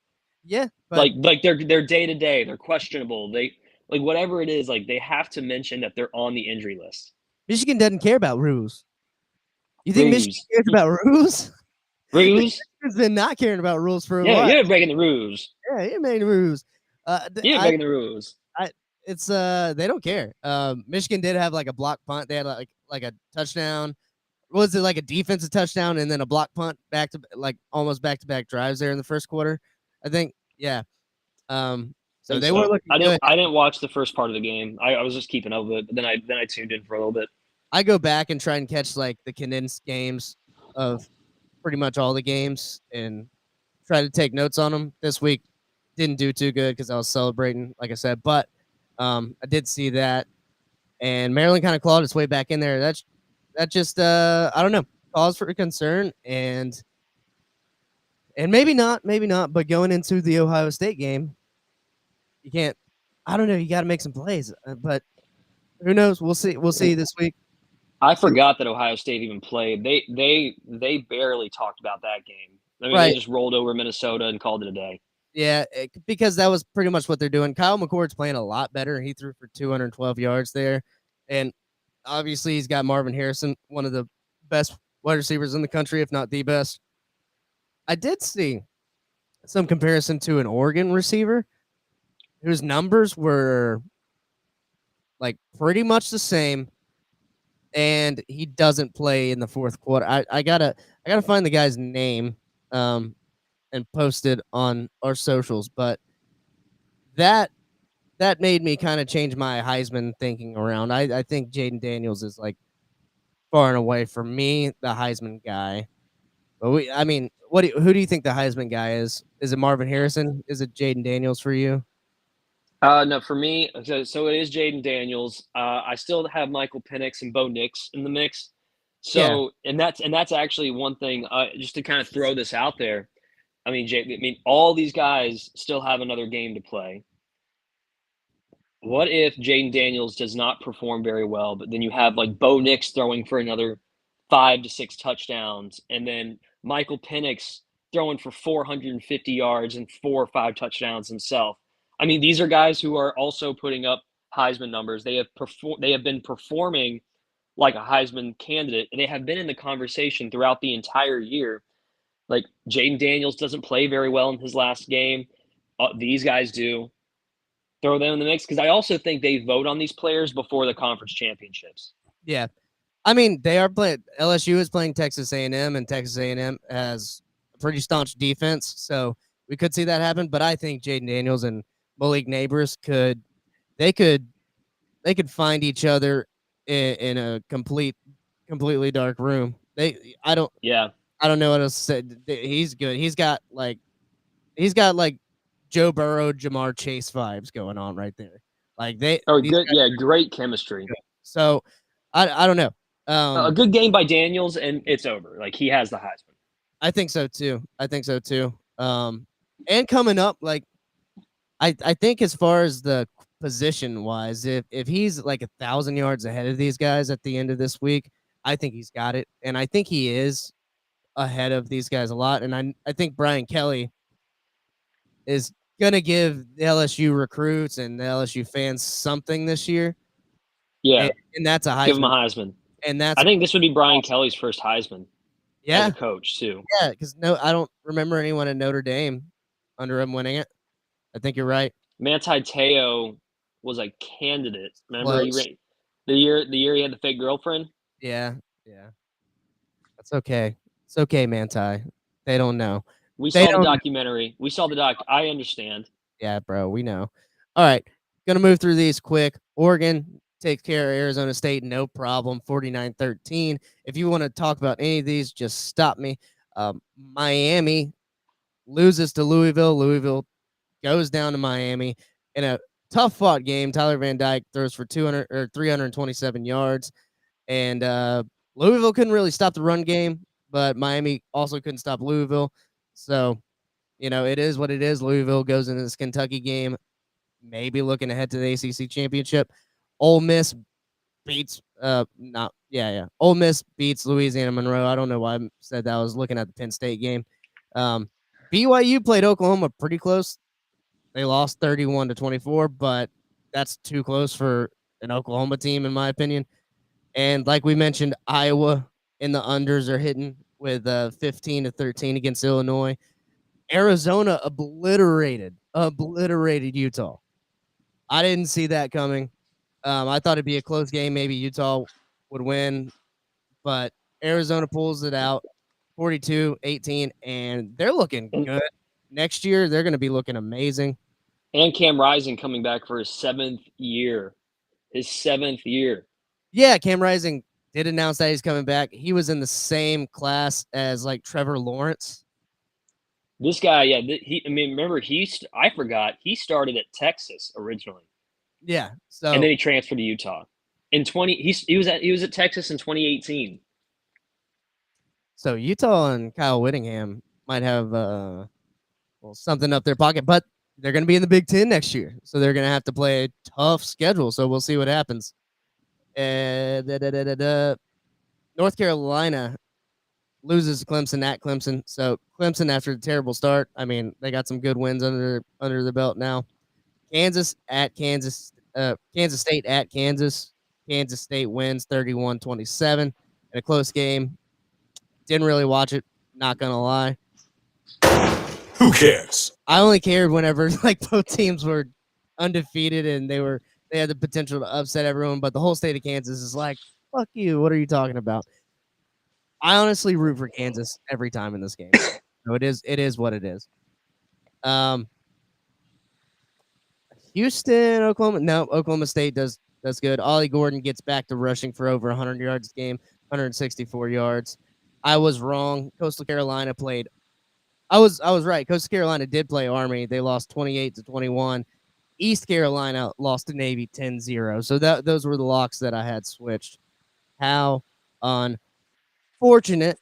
Yeah, but like they're day to day, they're questionable. They like whatever it is, like they have to mention that they're on the injury list. Michigan doesn't care about rules. You think Michigan cares about rules? Rules? Michigan's been not caring about rules for a Yeah, while. you're breaking the rules. Yeah, you're making rules. You're breaking the rules. It's they don't care. Michigan did have like a block punt. They had like a touchdown. Was it like a defensive touchdown and then a block punt back to like almost back to back drives there in the first quarter? I think, yeah. So they were looking good. I didn't watch the first part of the game. I was just keeping up with it, but then I tuned in for a little bit. I go back and try and catch like the condensed games of pretty much all the games and try to take notes on them. This week didn't do too good because I was celebrating, like I said, but I did see that, and Maryland kind of clawed its way back in there. That just I don't know, cause for concern, and maybe not, but going into the Ohio State game, you can't. I don't know. You got to make some plays, but who knows? We'll see this week. I forgot that Ohio State even played. They barely talked about that game. I mean, Right. They just rolled over Minnesota and called it a day. Yeah, because that was pretty much what they're doing. Kyle McCord's playing a lot better. He threw for 212 yards there, and obviously he's got Marvin Harrison, one of the best wide receivers in the country, if not the best. I did see some comparison to an Oregon receiver whose numbers were like pretty much the same, and he doesn't play in the fourth quarter. I gotta find the guy's name and post it on our socials, but that made me kind of change my Heisman thinking around. I think Jaden Daniels is like far and away for me the Heisman guy. But who do you think the Heisman guy is? Is it Marvin Harrison? Is it Jaden Daniels for you? No, for me, so it is Jaden Daniels. I still have Michael Penix and Bo Nix in the mix. So, and that's actually one thing. Just to kind of throw this out there. I mean, all these guys still have another game to play. What if Jaden Daniels does not perform very well, but then you have like Bo Nix throwing for another 5 to 6 touchdowns, and then Michael Penix throwing for 450 yards and 4 or 5 touchdowns himself? I mean, these are guys who are also putting up Heisman numbers. They have been performing like a Heisman candidate, and they have been in the conversation throughout the entire year. Like Jaden Daniels doesn't play very well in his last game. These guys do. Throw them in the mix, because I also think they vote on these players before the conference championships. Yeah, I mean they are playing. LSU is playing Texas A&M, and Texas A&M has a pretty staunch defense, so we could see that happen. But I think Jaden Daniels and Malik Neighbors could find each other in a completely dark room. I don't know what else to say. He's good. He's got like Joe Burrow, Jamar Chase vibes going on right there. Like Great chemistry. So I don't know. A good game by Daniels, and it's over. Like he has the Heisman. I think so too. And coming up, like I think as far as the position wise, if he's like 1,000 yards ahead of these guys at the end of this week, I think he's got it, and I think he is ahead of these guys a lot. And I think Brian Kelly is gonna give the LSU recruits and the LSU fans something this year. Yeah, and that's a Heisman. give him a Heisman. And that's I think this would be Brian Kelly's first Heisman yeah, as a coach too. yeah. Because I don't remember anyone at Notre Dame under him winning it. I think you're right. Manti Te'o was a candidate. Remember Close. the year he had the fake girlfriend? Yeah. That's okay. It's okay, Manti. They don't know. We They saw the don't- documentary. We saw the doc. I understand. Yeah, bro, we know. All right. Gonna move through these quick. Oregon takes care of Arizona State, no problem. 49-13. If you want to talk about any of these, just stop me. Miami loses to Louisville. Louisville goes down to Miami in a tough fought game. Tyler Van Dyke throws for 327 yards. And Louisville couldn't really stop the run game, but Miami also couldn't stop Louisville. So, it is what it is. Louisville goes into this Kentucky game, maybe looking ahead to the ACC championship. Ole Miss beats Ole Miss beats Louisiana Monroe. I don't know why I said that. I was looking at the Penn State game. BYU played Oklahoma pretty close. They lost 31-24, but that's too close for an Oklahoma team, in my opinion. And like we mentioned, Iowa in the unders are hitting with 15-13 against Illinois. Arizona obliterated Utah. I didn't see that coming. I thought it'd be a close game. Maybe Utah would win, but Arizona pulls it out 42-18, and they're looking good. Next year, they're going to be looking amazing. And Cam Rising coming back for his 7th year. Yeah, Cam Rising did announce that he's coming back. He was in the same class as like Trevor Lawrence. This guy, yeah, remember I forgot he started at Texas originally. Yeah, so and then he transferred to Utah. He was at Texas in 2018. So Utah and Kyle Whittingham might have something up their pocket, but they're going to be in the Big Ten next year, so they're going to have to play a tough schedule. So we'll see what happens. North Carolina loses to Clemson at Clemson. So Clemson, after the terrible start, they got some good wins under the belt now. Kansas at Kansas. Kansas State at Kansas. Kansas State wins 31-27 in a close game. Didn't really watch it, not gonna lie. Who cares? I only cared whenever both teams were undefeated and they had the potential to upset everyone, but the whole state of Kansas is like, fuck you, what are you talking about? I honestly root for Kansas every time in this game. So it is what it is. Houston, Oklahoma. No, Oklahoma State does good. Ollie Gordon gets back to rushing for over 100 yards this game, 164 yards. I was wrong. Coastal Carolina played. I was right. Coastal Carolina did play Army. They lost 28-21. East Carolina lost to Navy 10-0. So those were the locks that I had switched. How unfortunate.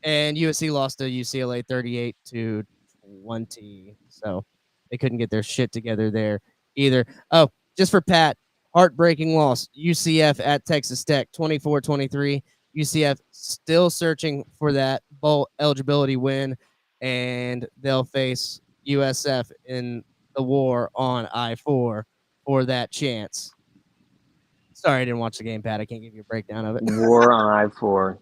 And USC lost to UCLA 38-20. So they couldn't get their shit together there either. Oh, just for Pat, heartbreaking loss. UCF at Texas Tech, 24-23. UCF still searching for that bowl eligibility win, and they'll face USF in the war on I-4 for that chance. Sorry, I didn't watch the game, Pat. I can't give you a breakdown of it. War on I-4.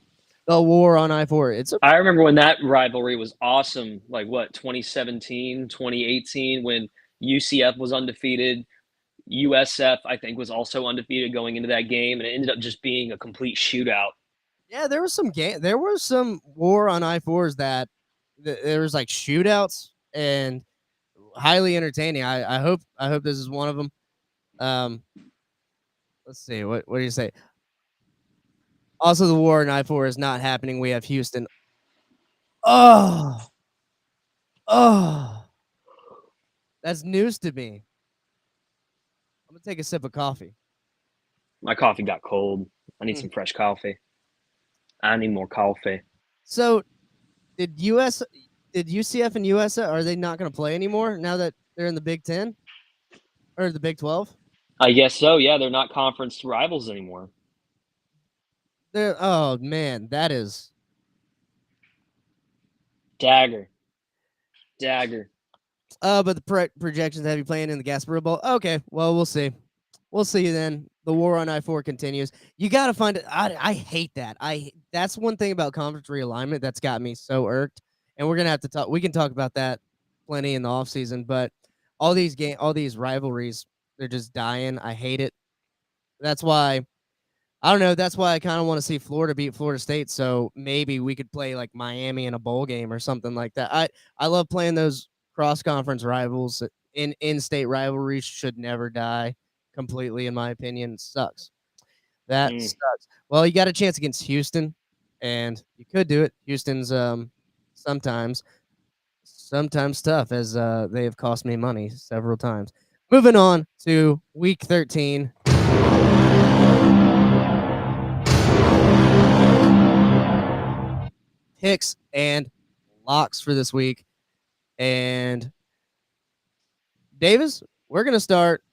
The war on I-4. I remember when that rivalry was awesome, 2017, 2018, when UCF was undefeated. USF, I think, was also undefeated going into that game, and it ended up just being a complete shootout. Yeah, there was some war on I-4s that there was shootouts and highly entertaining. I hope this is one of them. Let's see. What do you say? Also, the war on I-4 is not happening. We have Houston. Oh, that's news to me. I'm gonna take a sip of coffee. My coffee got cold. I need some fresh coffee. I need more coffee. So did UCF and USA, are they not going to play anymore now that they're in the Big 10 or the Big 12? I guess so. Yeah, they're not conference rivals anymore. Oh man, that is Dagger. but the projections have you playing in the Gasparilla Bowl. Okay, well we'll see. We'll see then. The war on I-4 continues. You got to find it. I hate that. That's one thing about conference realignment that's got me so irked. And we're gonna have to talk. We can talk about that plenty in the offseason, but all these rivalries, they're just dying. I hate it. That's why I don't know. That's why I kind of want to see Florida beat Florida State. So maybe we could play like Miami in a bowl game or something like that. I love playing those cross conference rivals. In-state rivalries should never die completely, in my opinion. It sucks. That sucks. Well, you got a chance against Houston, and you could do it. Houston's sometimes tough, as they have cost me money several times. Moving on to week 13. Picks and locks for this week. And Davis, we're going to start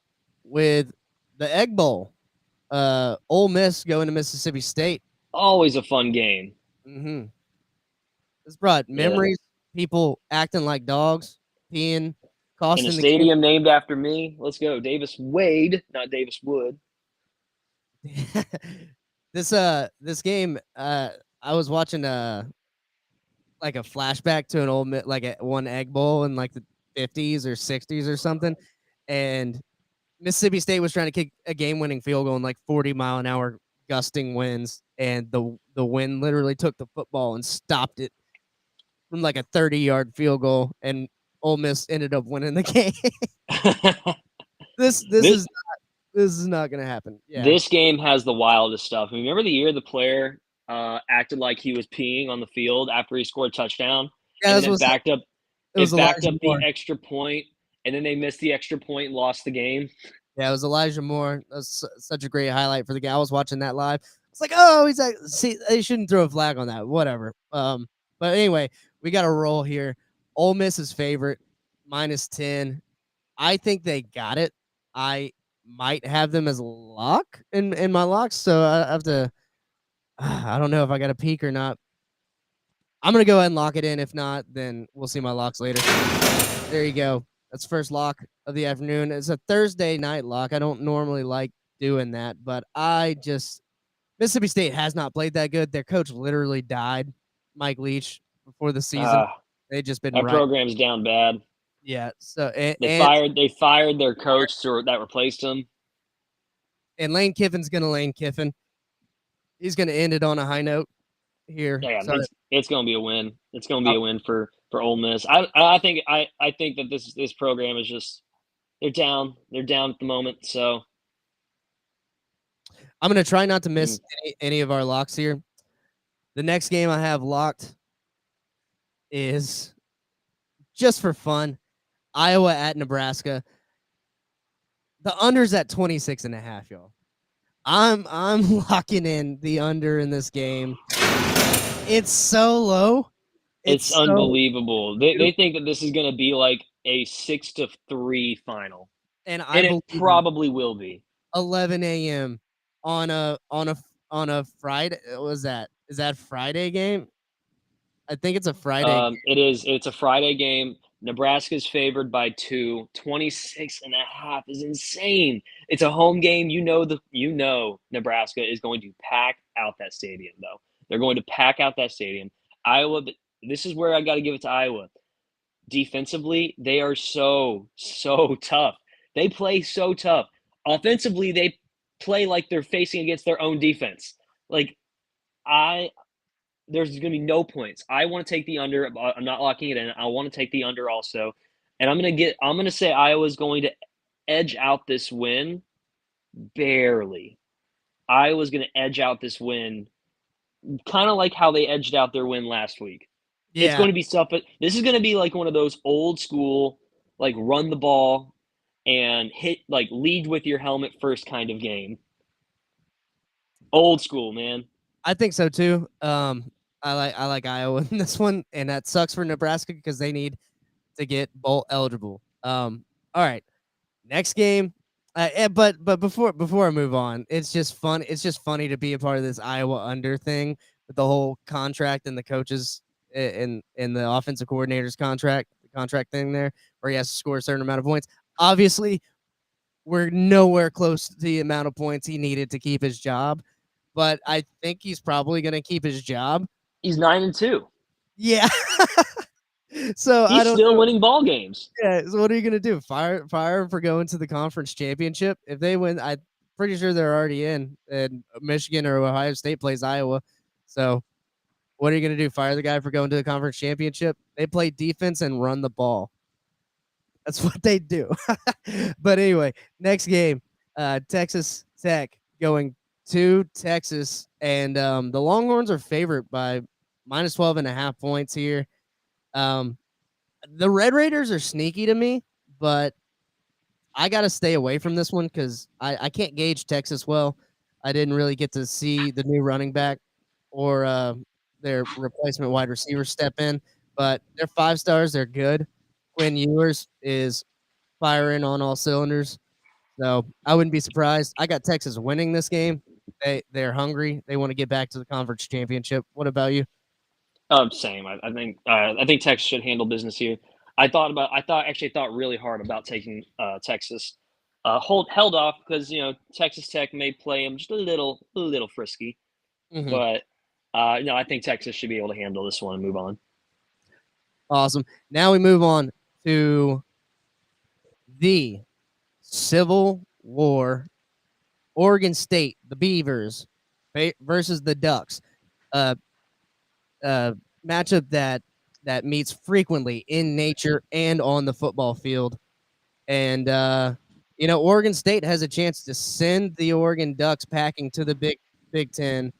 with the Egg Bowl. Ole Miss going to Mississippi State. Always a fun game. Mm-hmm. This brought memories. People acting like dogs, peeing, costing in a the stadium named after me. Let's go, Davis Wade, not Davis Wood. This game, I was watching like a flashback to an old one Egg Bowl in like the 50s or 60s or something, and Mississippi State was trying to kick a game-winning field goal in like 40-mile-an-hour gusting winds, and the wind literally took the football and stopped it from like a 30-yard field goal, and Ole Miss ended up winning the game. This is not going to happen. Yeah. This game has the wildest stuff. Remember the year the player acted like he was peeing on the field after he scored a touchdown? Yeah, and then backed up the extra point, and then they missed the extra point and lost the game. Yeah, it was Elijah Moore. That was such a great highlight for the guy. I was watching that live. It's like, oh, he's like, see, they shouldn't throw a flag on that. Whatever. But anyway, we got a roll here. Ole Miss's favorite, -10. I think they got it. I might have them as a lock in my locks, so I have to. I don't know if I got a peek or not. I'm gonna go ahead and lock it in. If not, then we'll see my locks later. There you go. That's first lock of the afternoon. It's a Thursday night lock. I don't normally like doing that, but Mississippi State has not played that good. Their coach literally died, Mike Leach, before the season. They just been that program's down bad. Yeah. So they fired their coach that replaced him. And Lane Kiffin's gonna Lane Kiffin. He's gonna end it on a high note here. Yeah, it's gonna be a win. It's gonna be a win for Ole Miss. I think that this program is just they're down at the moment. So I'm gonna try not to miss any of our locks here. The next game I have locked is just for fun. Iowa at Nebraska. The under's at 26.5, y'all. I'm locking in the under in this game. It's so low. It's unbelievable. They think that this is going to be like a 6-3 final, and it probably will be 11 a.m. on a Friday. Is that Friday game? I think it's a Friday. It is. It's a Friday game. Nebraska's favored by 2. 26.5 is insane. It's a home game. You know Nebraska is going to pack out that stadium, though. They're going to pack out that stadium. Iowa, this is where I got to give it to Iowa. Defensively, they are so tough. They play so tough. Offensively, they play like they're facing against their own defense. Like, there's going to be no points. I want to take the under. I'm not locking it in. I want to take the under also. And I'm going to say Iowa's going to edge out this win barely. Iowa's going to edge out this win kind of like how they edged out their win last week. Yeah. It's going to be stuff, but this is going to be like one of those old school, like run the ball and hit, like lead with your helmet first kind of game. Old school, man. I think so too. I like Iowa in this one, and that sucks for Nebraska because they need to get bowl eligible. All right, next game. But before I move on, it's just fun. It's just funny to be a part of this Iowa under thing with the whole contract and the coaches in the offensive coordinator's contract thing there, where he has to score a certain amount of points. Obviously, we're nowhere close to the amount of points he needed to keep his job, but I think he's probably going to keep his job. He's 9-2. Yeah. So I He's don't still know. winning ball games. Yeah, so what are you gonna do? Fire him for going to the conference championship? If they win, I'm pretty sure they're already in. And Michigan or Ohio State plays Iowa. So what are you gonna do? Fire the guy for going to the conference championship? They play defense and run the ball. That's what they do. But anyway, next game, Texas Tech going to Texas, and the Longhorns are favored by minus 12.5 points here. The Red Raiders are sneaky to me, but I got to stay away from this one because I can't gauge Texas well. I didn't really get to see the new running back or their replacement wide receiver step in, but they're 5 stars. They're good. Quinn Ewers is firing on all cylinders, so I wouldn't be surprised. I got Texas winning this game. They're hungry. They want to get back to the conference championship. What about you? Same. I think Texas should handle business here. I thought really hard about taking Texas. Held off because Texas Tech may play them just a little frisky, Mhm. but no, I think Texas should be able to handle this one and move on. Awesome. Now we move on to the Civil War. Oregon State, the Beavers versus the Ducks. Matchup that meets frequently in nature and on the football field. And Oregon State has a chance to send the Oregon Ducks packing to the Big Ten,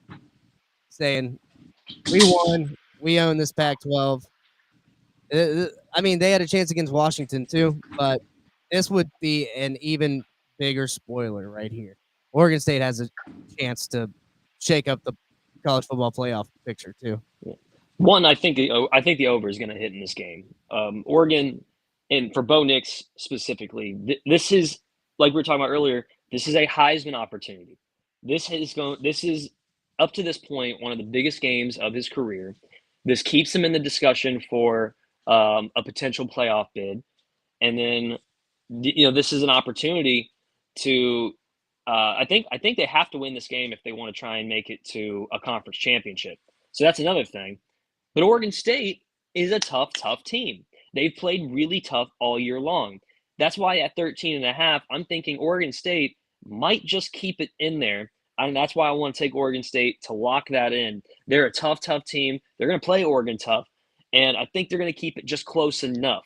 saying, "We won. We own this Pac-12." I mean, they had a chance against Washington too, but this would be an even bigger spoiler right here. Oregon State has a chance to shake up the college football playoff picture too. One, I think the over is going to hit in this game. Oregon, and for Bo Nix specifically, this is like we were talking about earlier. This is a Heisman opportunity. This is up to this point one of the biggest games of his career. This keeps him in the discussion for a potential playoff bid, and then this is an opportunity to. I think they have to win this game if they want to try and make it to a conference championship. So that's another thing. But Oregon State is a tough team. They've played really tough all year long. That's why at 13.5, I'm thinking Oregon State might just keep it in there. And that's why I want to take Oregon State to lock that in. They're a tough team. They're going to play Oregon tough. And I think they're going to keep it just close enough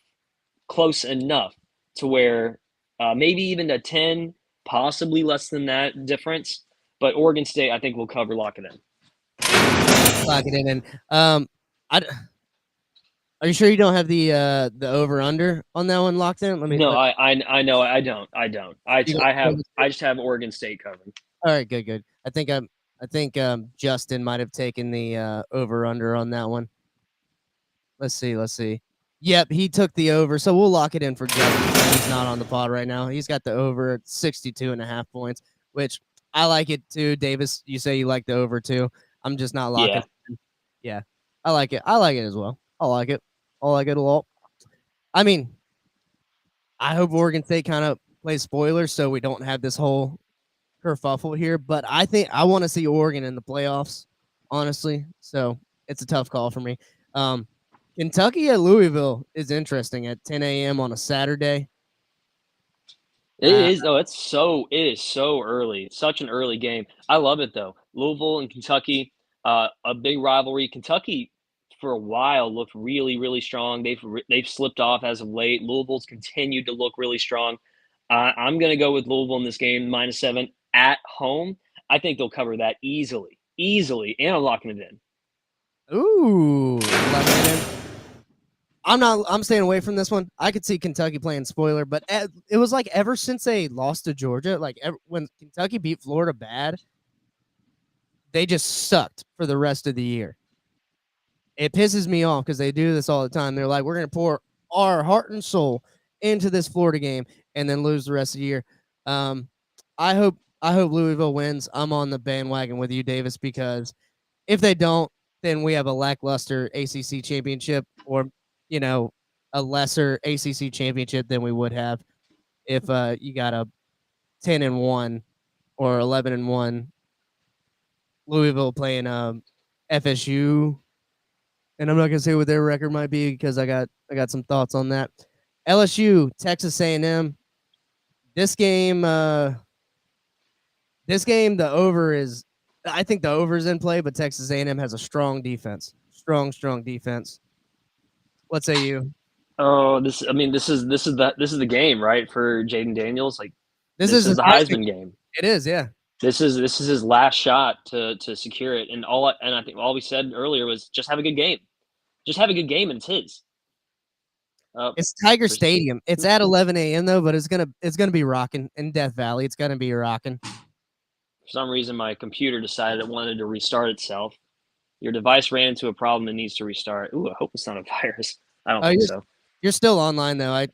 to where maybe even a 10, possibly less than that difference. But Oregon State, I think, will cover, lock it in. Lock it in. And are you sure you don't have the over under on that one locked in? No, I know I don't. I just have Oregon State covered. All right, good. I think Justin might have taken the over under on that one. Let's see. Yep, he took the over, so we'll lock it in for Justin. He's not on the pod right now. He's got the over at 62.5 points, which I like it too. Davis, you say you like the over too. I'm just not locking it in. Yeah, I like it. I like it as well. I like it a lot. I mean, I hope Oregon State kind of plays spoilers so we don't have this whole kerfuffle here, but I think I want to see Oregon in the playoffs, honestly. So it's a tough call for me. Kentucky at Louisville is interesting at 10 a.m. on a Saturday. It is. Oh, it is so early. It's such an early game. I love it though. Louisville and Kentucky, a big rivalry. Kentucky for a while looked really, really strong. They've slipped off as of late. Louisville's continued to look really strong. I'm going to go with Louisville in this game, -7 at home. I think they'll cover that easily, and I'm locking it in. Ooh, locking it in. I'm staying away from this one. I could see Kentucky playing spoiler, but it was like ever since they lost to Georgia, when Kentucky beat Florida bad, they just sucked for the rest of the year. It pisses me off because they do this all the time. They're like, we're going to pour our heart and soul into this Florida game and then lose the rest of the year. I hope Louisville wins. I'm on the bandwagon with you, Davis, because if they don't, then we have a lackluster ACC championship, or a lesser ACC championship than we would have if you got a 10-1 or 11-1 Louisville playing FSU. And I'm not gonna say what their record might be because I got some thoughts on that. LSU, Texas A&M. This game, the over is. I think the over is in play, but Texas A&M has a strong defense. Strong defense. What say you? Oh, this is the game, right, for Jaden Daniels. Like This is is the Heisman game. It is, yeah. This is his last shot to secure it, and I think all we said earlier was just have a good game. Just have a good game, and it's his. It's Tiger Stadium. It's at 11 a.m. though, but it's gonna be rocking in Death Valley. It's gonna be rocking. For some reason, my computer decided it wanted to restart itself. Your device ran into a problem and needs to restart. Ooh, I hope it's not a virus. I don't think so. You're still online though. I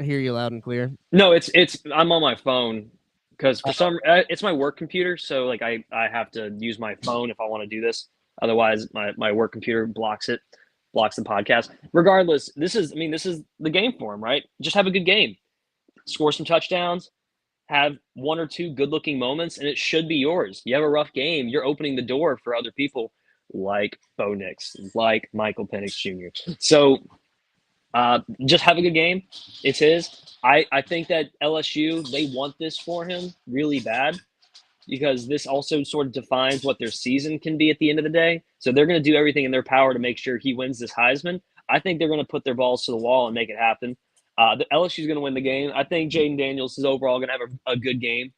hear you loud and clear. No, it's I'm on my phone because for some it's my work computer, so like I have to use my phone if I want to do this. Otherwise, my work computer blocks the podcast. Regardless, this is the game for him, right? Just have a good game, score some touchdowns, have one or two good-looking moments, and it should be yours. You have a rough game, you're opening the door for other people like Bo Nix, like Michael Penix Jr. So just have a good game. It's his. I think that LSU, they want this for him really bad because this also sort of defines what their season can be at the end of the day. So they're going to do everything in their power to make sure he wins this Heisman. I think they're going to put their balls to the wall and make it happen. The LSU is going to win the game. I think Jaden Daniels is overall going to have a good game.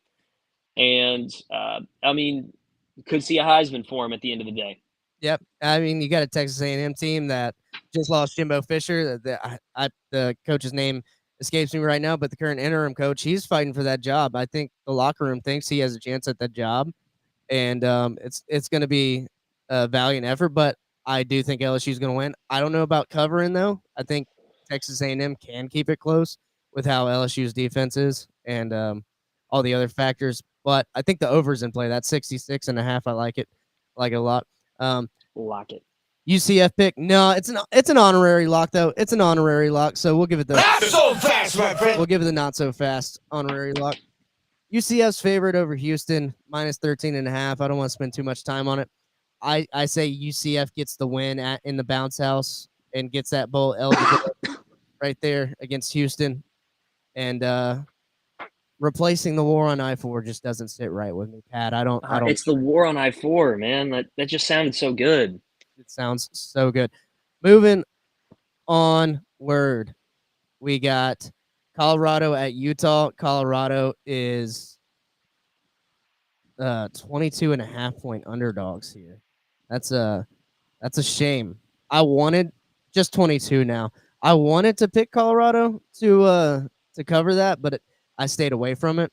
And, could see a Heisman for him at the end of the day. Yep. I mean, you got a Texas A&M team that just lost Jimbo Fisher. The coach's name escapes me right now, but the current interim coach, he's fighting for that job. I think the locker room thinks he has a chance at that job, and it's going to be a valiant effort. But I do think LSU is going to win. I don't know about covering though. I think Texas A&M can keep it close with how LSU's defense is and all the other factors. But I think the over's in play. That's 66.5. I like it. I like it a lot. Lock it. UCF pick. No, it's an honorary lock though. It's an honorary lock, so we'll give it the Not so fast, my friend. we'll give it the not so fast honorary lock. UCF's favorite over Houston, minus 13.5. I don't want to spend too much time on it. I say UCF gets the win in the bounce house and gets that bowl eligible right there against Houston. And replacing the war on I-4 just doesn't sit right with me, Pat. I don't. It's the war on I-4, man. That just sounded so good. It sounds so good. Moving on, word. We got Colorado at Utah. Colorado is 22.5 point underdogs here. That's a shame. I wanted just 22 now. I wanted to pick Colorado to cover that, but I stayed away from it.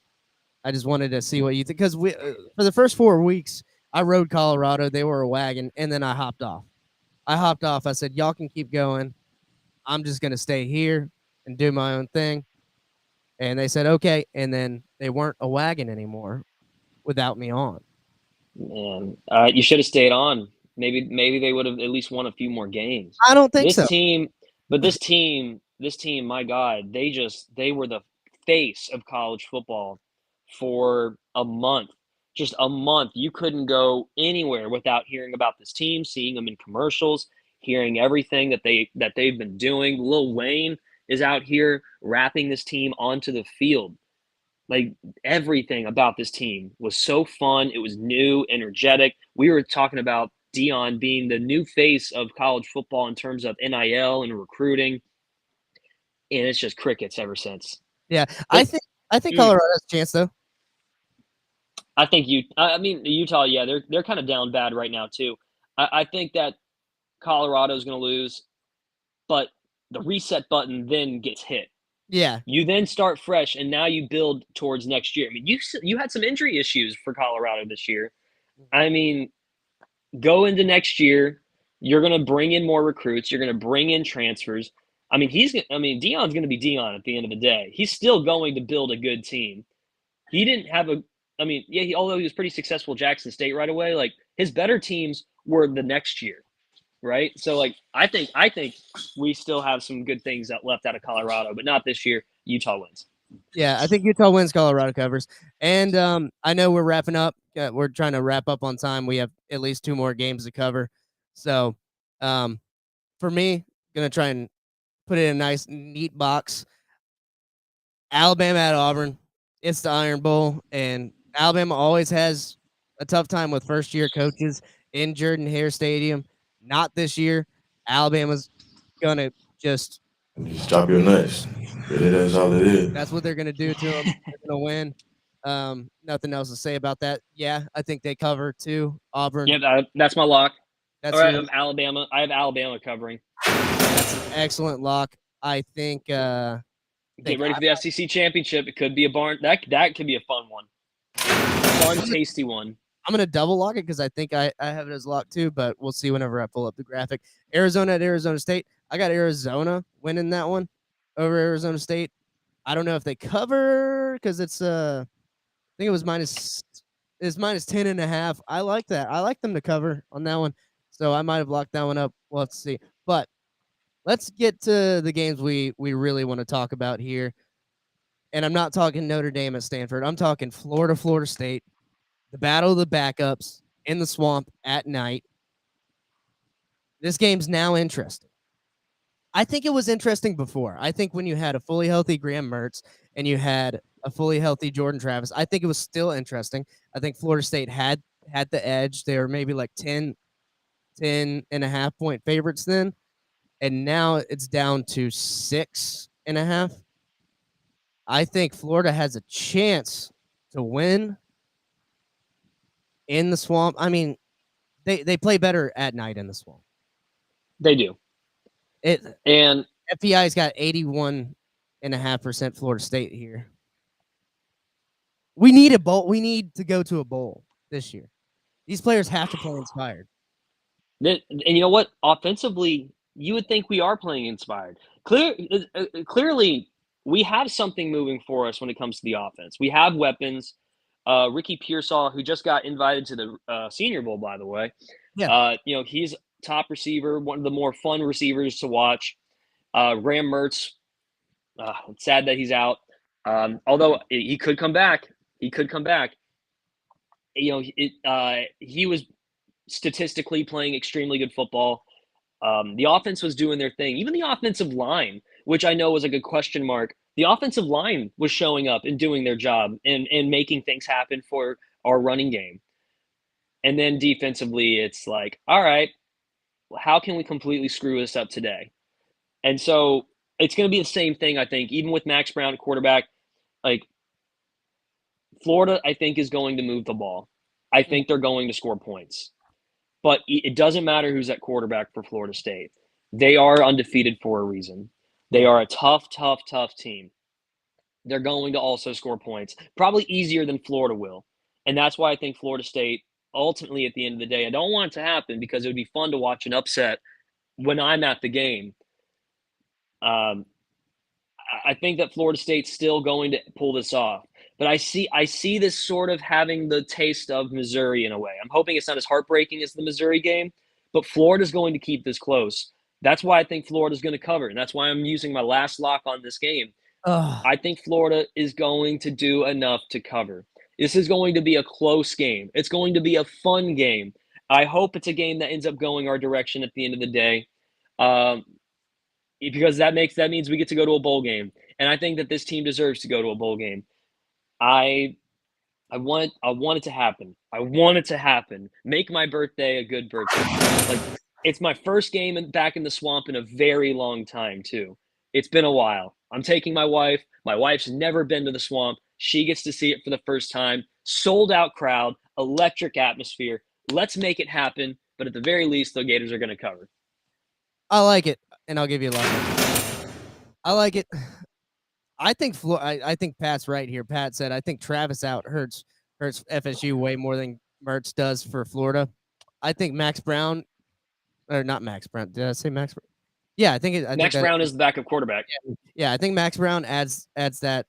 I just wanted to see what you think because for the first 4 weeks I rode Colorado. They were a wagon, and then I hopped off. I said, y'all can keep going. I'm just gonna stay here and do my own thing. And they said, okay. And then they weren't a wagon anymore without me on. Man, you should have stayed on. Maybe they would have at least won a few more games. I don't think so. This team, my God, they were the face of college football for a month. Just a month. You couldn't go anywhere without hearing about this team, seeing them in commercials, hearing everything that they've been doing. Lil Wayne is out here rapping this team onto the field. Like everything about this team was so fun. It was new, energetic. We were talking about Deion being the new face of college football in terms of NIL and recruiting. And it's just crickets ever since. Yeah. I think Colorado has a chance though. I think Utah, yeah, they're kind of down bad right now too. I think that Colorado is going to lose, but the reset button then gets hit. Yeah. You then start fresh, and now you build towards next year. I mean, you had some injury issues for Colorado this year. I mean, go into next year You're going to bring in more recruits. You're going to bring in transfers. I mean, Deion's going to be Deion at the end of the day. He's still going to build a good team. He didn't have although he was pretty successful at Jackson State right away, like his better teams were the next year, right? So like I think we still have some good things that left out of Colorado, but not this year. Utah wins. Yeah, I think Utah wins, Colorado covers. And I know we're wrapping up. We're trying to wrap up on time. We have at least 2 more games to cover. So for me, going to try and put it in a nice, neat box. Alabama at Auburn. It's the Iron Bowl, and Alabama always has a tough time with first-year coaches in Jordan-Hare Stadium. Not this year. Alabama's going to just drop your nuts. Really, that's all it is. That's what they're going to do to them. They're going to win. Nothing else to say about that. Yeah, I think they cover too. Auburn. Yeah, that's my lock. That's all right, Alabama. I have Alabama covering. That's an excellent lock. I think. Get ready for the SEC championship. It could be a barn. That could be a fun one. Fun, tasty one. I'm going to double lock it because I think I have it as lock too, but we'll see whenever I pull up the graphic. Arizona at Arizona State. I got Arizona winning that one over Arizona State. I don't know if they cover because it's I think it was minus 10.5. I like that. I like them to cover on that one. So I might have locked that one up. We'll have to see. But let's get to the games we really want to talk about here. And I'm not talking Notre Dame at Stanford. I'm talking Florida State, the battle of the backups in the swamp at night. This game's now interesting. I think it was interesting before. I think when you had a fully healthy Graham Mertz and you had a fully healthy Jordan Travis, I think it was still interesting. I think Florida State had the edge. They were maybe like 10.5 point favorites then. And now it's down to 6.5. I think Florida has a chance to win in the swamp. I mean, they play better at night in the swamp. They do. And FPI's got 81.5% Florida State here. We need a bowl. We need to go to a bowl this year. These players have to play inspired. And you know what? Offensively, you would think we are playing inspired. Clearly, we have something moving for us when it comes to the offense. We have weapons. Ricky Pearsall, who just got invited to the Senior Bowl, by the way. Yeah. He's top receiver, one of the more fun receivers to watch. Graham Mertz, it's sad that he's out. Although he could come back. He was statistically playing extremely good football. The offense was doing their thing. Even the offensive line, which I know was like a question mark, the offensive line was showing up and doing their job and making things happen for our running game. And then defensively, it's like, all right, how can we completely screw this up today? And so it's going to be the same thing, I think, even with Max Brown at quarterback. Like, Florida, I think, is going to move the ball. I think they're going to score points. But it doesn't matter who's at quarterback for Florida State. They are undefeated for a reason. They are a tough team. They're going to also score points, probably easier than Florida will. And that's why I think Florida State, ultimately, at the end of the day, I don't want it to happen because it would be fun to watch an upset when I'm at the game. I think that Florida State's still going to pull this off. But I see this sort of having the taste of Missouri in a way. I'm hoping it's not as heartbreaking as the Missouri game, but Florida's going to keep this close. That's why I think Florida's going to cover, and that's why I'm using my last lock on this game. I think Florida is going to do enough to cover. This is going to be a close game. It's going to be a fun game. I hope it's a game that ends up going our direction at the end of the day, because that means we get to go to a bowl game, and I think that this team deserves to go to a bowl game. I want it to happen. I want it to happen. Make my birthday a good birthday. Like, it's my first game back in the swamp in a very long time too. It's been a while. I'm taking my wife. My wife's never been to the swamp. She gets to see it for the first time. Sold out crowd, electric atmosphere. Let's make it happen. But at the very least, the Gators are going to cover. I like it, and I'll give you a lot. I like it. I think Pat's right here. Pat said, I think Travis out hurts FSU way more than Mertz does for Florida. I think Max Brown, or not Max Brown. Did I say Max? Yeah, I think Max Brown is the backup quarterback. Yeah, I think Max Brown adds that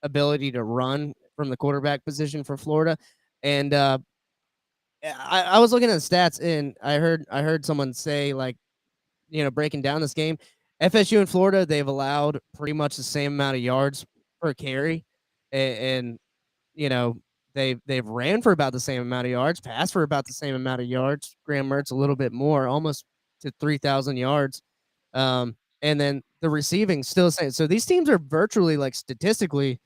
ability to run from the quarterback position for Florida, and I was looking at the stats and I heard someone say, like, breaking down this game, FSU and Florida, they've allowed pretty much the same amount of yards per carry, and they've ran for about the same amount of yards, passed for about the same amount of yards. Graham Mertz a little bit more, almost to 3,000 yards. And then the receiving still the same. So these teams are virtually, like, statistically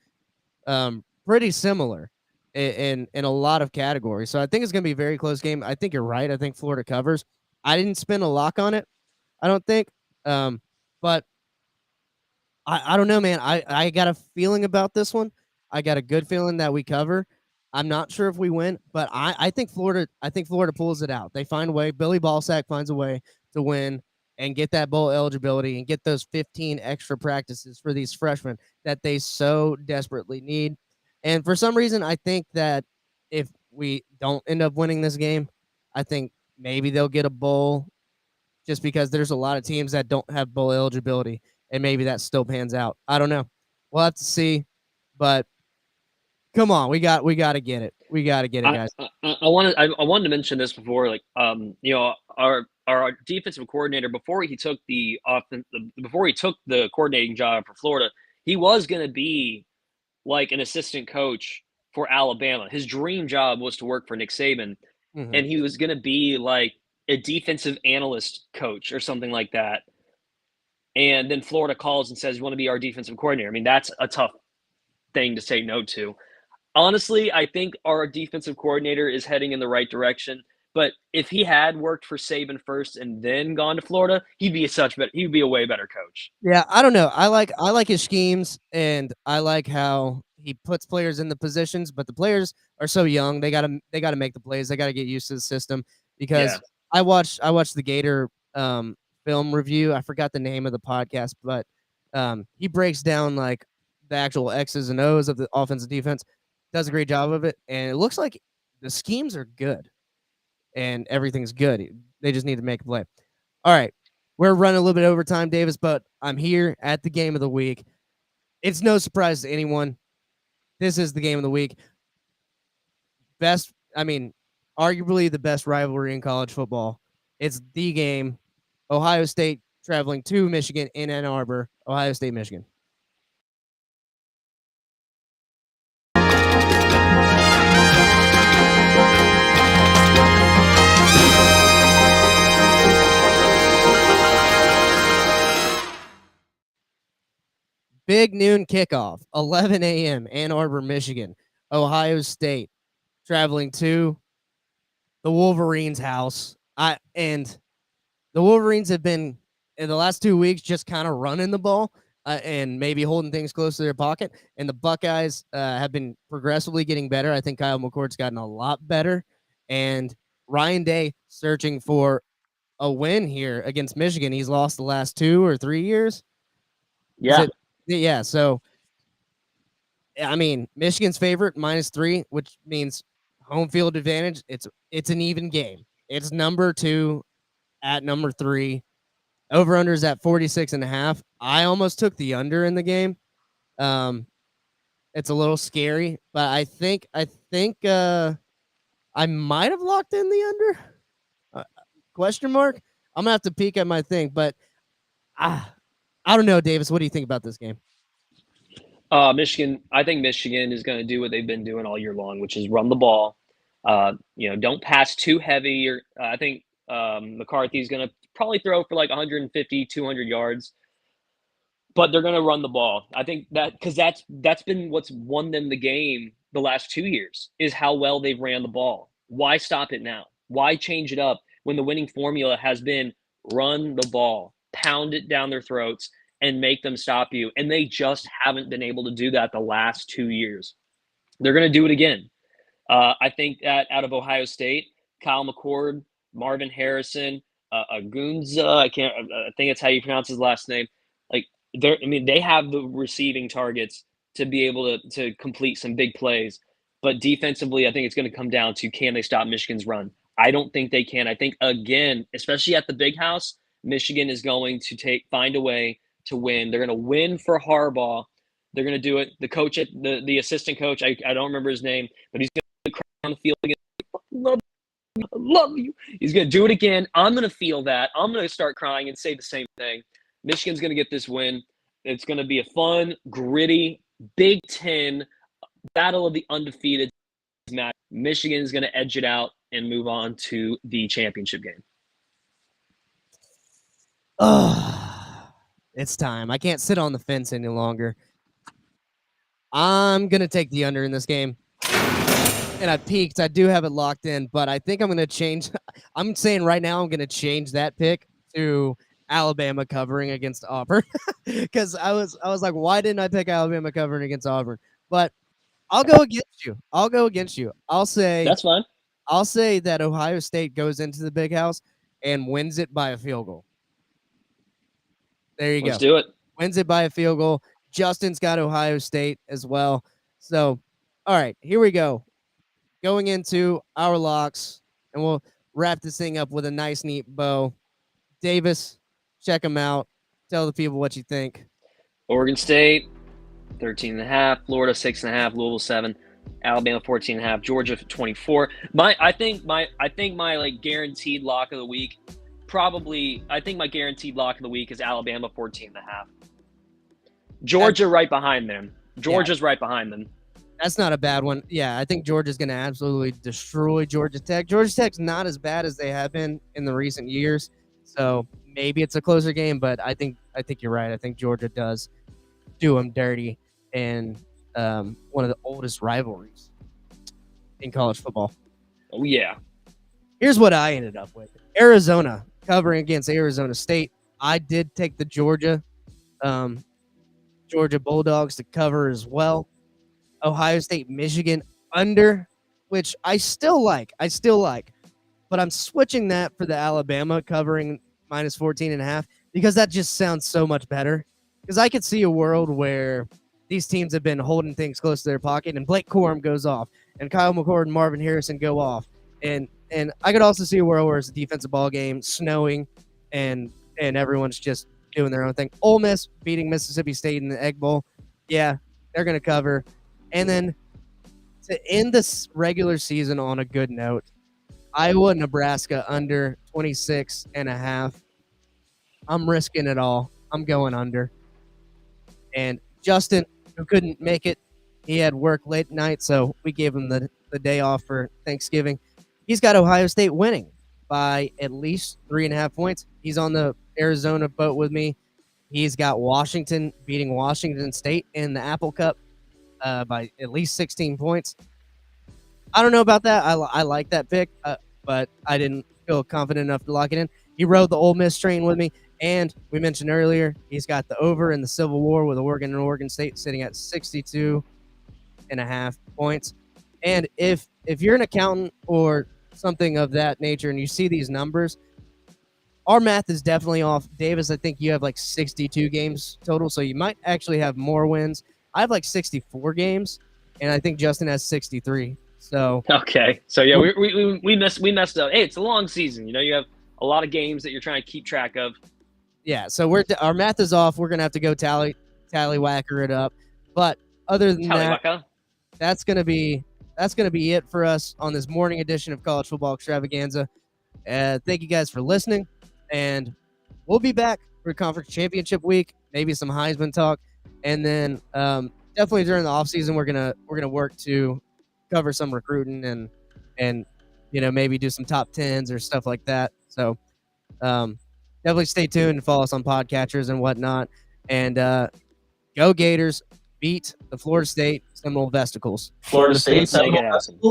pretty similar in a lot of categories. So I think it's going to be a very close game. I think you're right. I think Florida covers. I didn't spin a lock on it, I don't think. But I don't know, man. I got a feeling about this one. I got a good feeling that we cover. I'm not sure if we win, but I think Florida pulls it out. They find a way. Billy Ballsack finds a way to win and get that bowl eligibility and get those 15 extra practices for these freshmen that they so desperately need. And for some reason, I think that if we don't end up winning this game, I think maybe they'll get a bowl, just because there's a lot of teams that don't have bowl eligibility, and maybe that still pans out. I don't know. We'll have to see. But come on, we got to get it. We got to get it, guys. I wanted to mention this before, like, our defensive coordinator, before he took the coordinating job for Florida, he was going to be like an assistant coach for Alabama. His dream job was to work for Nick Saban, and he was going to be like a defensive analyst coach or something like that. And then Florida calls and says, "You want to be our defensive coordinator?" I mean, that's a tough thing to say no to. Honestly, I think our defensive coordinator is heading in the right direction. But if he had worked for Saban first and then gone to Florida, he'd be a way better coach. Yeah, I don't know. I like his schemes, and I like how he puts players in the positions, but the players are so young. They gotta make the plays. They gotta get used to the system. Because I watched the Gator film review. I forgot the name of the podcast, but he breaks down, like, the actual X's and O's of the offense and defense. Does a great job of it, and it looks like the schemes are good and everything's good. They just need to make a play. All right, we're running a little bit over time, Davis, but I'm here at the game of the week. It's no surprise to anyone. This is the game of the week. Arguably the best rivalry in college football. It's the game. Ohio State traveling to Michigan in Ann Arbor. Ohio State, Michigan. Big noon kickoff, 11 a.m., Ann Arbor, Michigan. Ohio State traveling to the Wolverines' house. And the Wolverines have been, in the last 2 weeks, just kind of running the ball and maybe holding things close to their pocket. And the Buckeyes have been progressively getting better. I think Kyle McCord's gotten a lot better. And Ryan Day searching for a win here against Michigan. He's lost the last 2 or 3 years. Yeah. Yeah, so, I mean, Michigan's favorite, -3, which means home field advantage. It's an even game. It's number 2 at number 3. Over-under's at 46.5. I almost took the under in the game. It's a little scary, but I think I might have locked in the under? Question mark? I'm going to have to peek at my thing, but I don't know, Davis. What do you think about this game? Michigan. I think Michigan is going to do what they've been doing all year long, which is run the ball. Don't pass too heavy. I think McCarthy's going to probably throw for like 150, 200 yards, but they're going to run the ball. I think that because that's been what's won them the game the last 2 years is how well they've ran the ball. Why stop it now? Why change it up when the winning formula has been run the ball, pound it down their throats, and make them stop you? And they just haven't been able to do that the last 2 years. They're going to do it again. I think that out of Ohio State, Kyle McCord, Marvin Harrison, Agunza, I think it's how you pronounce his last name. Like they have the receiving targets to be able to complete some big plays. But defensively, I think it's going to come down to, can they stop Michigan's run? I don't think they can. I think, again, especially at the Big House, Michigan is going to find a way to win. They're going to win for Harbaugh. They're going to do it. The coach, the assistant coach, I don't remember his name, but he's going to cry on the field again. Love you. He's going to do it again. I'm going to feel that. I'm going to start crying and say the same thing. Michigan's going to get this win. It's going to be a fun, gritty, Big Ten battle of the undefeated match. Michigan's going to edge it out and move on to the championship game. Oh, it's time. I can't sit on the fence any longer. I'm going to take the under in this game. And I peaked. I do have it locked in, but I think I'm going to change. I'm saying right now I'm going to change that pick to Alabama covering against Auburn because I was like, why didn't I pick Alabama covering against Auburn? But I'll go against you. I'll say that's fine. I'll say that Ohio State goes into the Big House and wins it by a field goal. There you go. Let's do it. Wins it by a field goal. Justin's got Ohio State as well. So, all right, here we go. Going into our locks, and we'll wrap this thing up with a nice, neat bow. Davis, check them out. Tell the people what you think. Oregon State, 13.5. Florida, 6.5. Louisville, 7. Alabama, 14.5. Georgia, 24. I think my like guaranteed lock of the week, I think my guaranteed lock of the week is Alabama, 14.5. Georgia right behind them. Georgia's right behind them. That's not a bad one. Yeah, I think Georgia's going to absolutely destroy Georgia Tech. Georgia Tech's not as bad as they have been in the recent years, so maybe it's a closer game. But I think you're right. I think Georgia does do them dirty, and one of the oldest rivalries in college football. Oh yeah. Here's what I ended up with: Arizona covering against Arizona State. I did take the Georgia Bulldogs to cover as well. Ohio State, Michigan under, which I still like, but I'm switching that for the Alabama covering minus 14.5 because that just sounds so much better. Because I could see a world where these teams have been holding things close to their pocket and Blake Corum goes off and Kyle McCord and Marvin Harrison go off. And I could also see a world where it's a defensive ball game, snowing, and everyone's just doing their own thing. Ole Miss beating Mississippi State in the Egg Bowl. Yeah, they're going to cover. And then to end this regular season on a good note, Iowa, Nebraska under 26.5. I'm risking it all. I'm going under. And Justin, who couldn't make it, he had work late night, so we gave him the day off for Thanksgiving. He's got Ohio State winning by at least 3.5 points. He's on the Arizona boat with me. He's got Washington beating Washington State in the Apple Cup by at least 16 points. I don't know about that. I like that pick, but I didn't feel confident enough to lock it in. He rode the Ole Miss train with me, and we mentioned earlier he's got the over in the Civil War with Oregon and Oregon State sitting at 62.5 points. And if you're an accountant or something of that nature and you see these numbers, our math is definitely off. Davis, I think you have like 62 games total, so you might actually have more wins. I have like 64 games, and I think Justin has 63. So okay, so yeah, we messed up. Hey, it's a long season. You know, you have a lot of games that you're trying to keep track of. Yeah, so our math is off. We're gonna have to go tallywhacker it up. But other than that, that's gonna be it for us on this morning edition of College Football Extravaganza. Thank you guys for listening, and we'll be back for Conference Championship Week, maybe some Heisman talk. And then definitely during the offseason, we're gonna work to cover some recruiting and maybe do some top 10s or stuff like that. So definitely stay tuned and follow us on podcatchers and whatnot. And go Gators, beat the Florida State Seminole Vesticles. Florida State.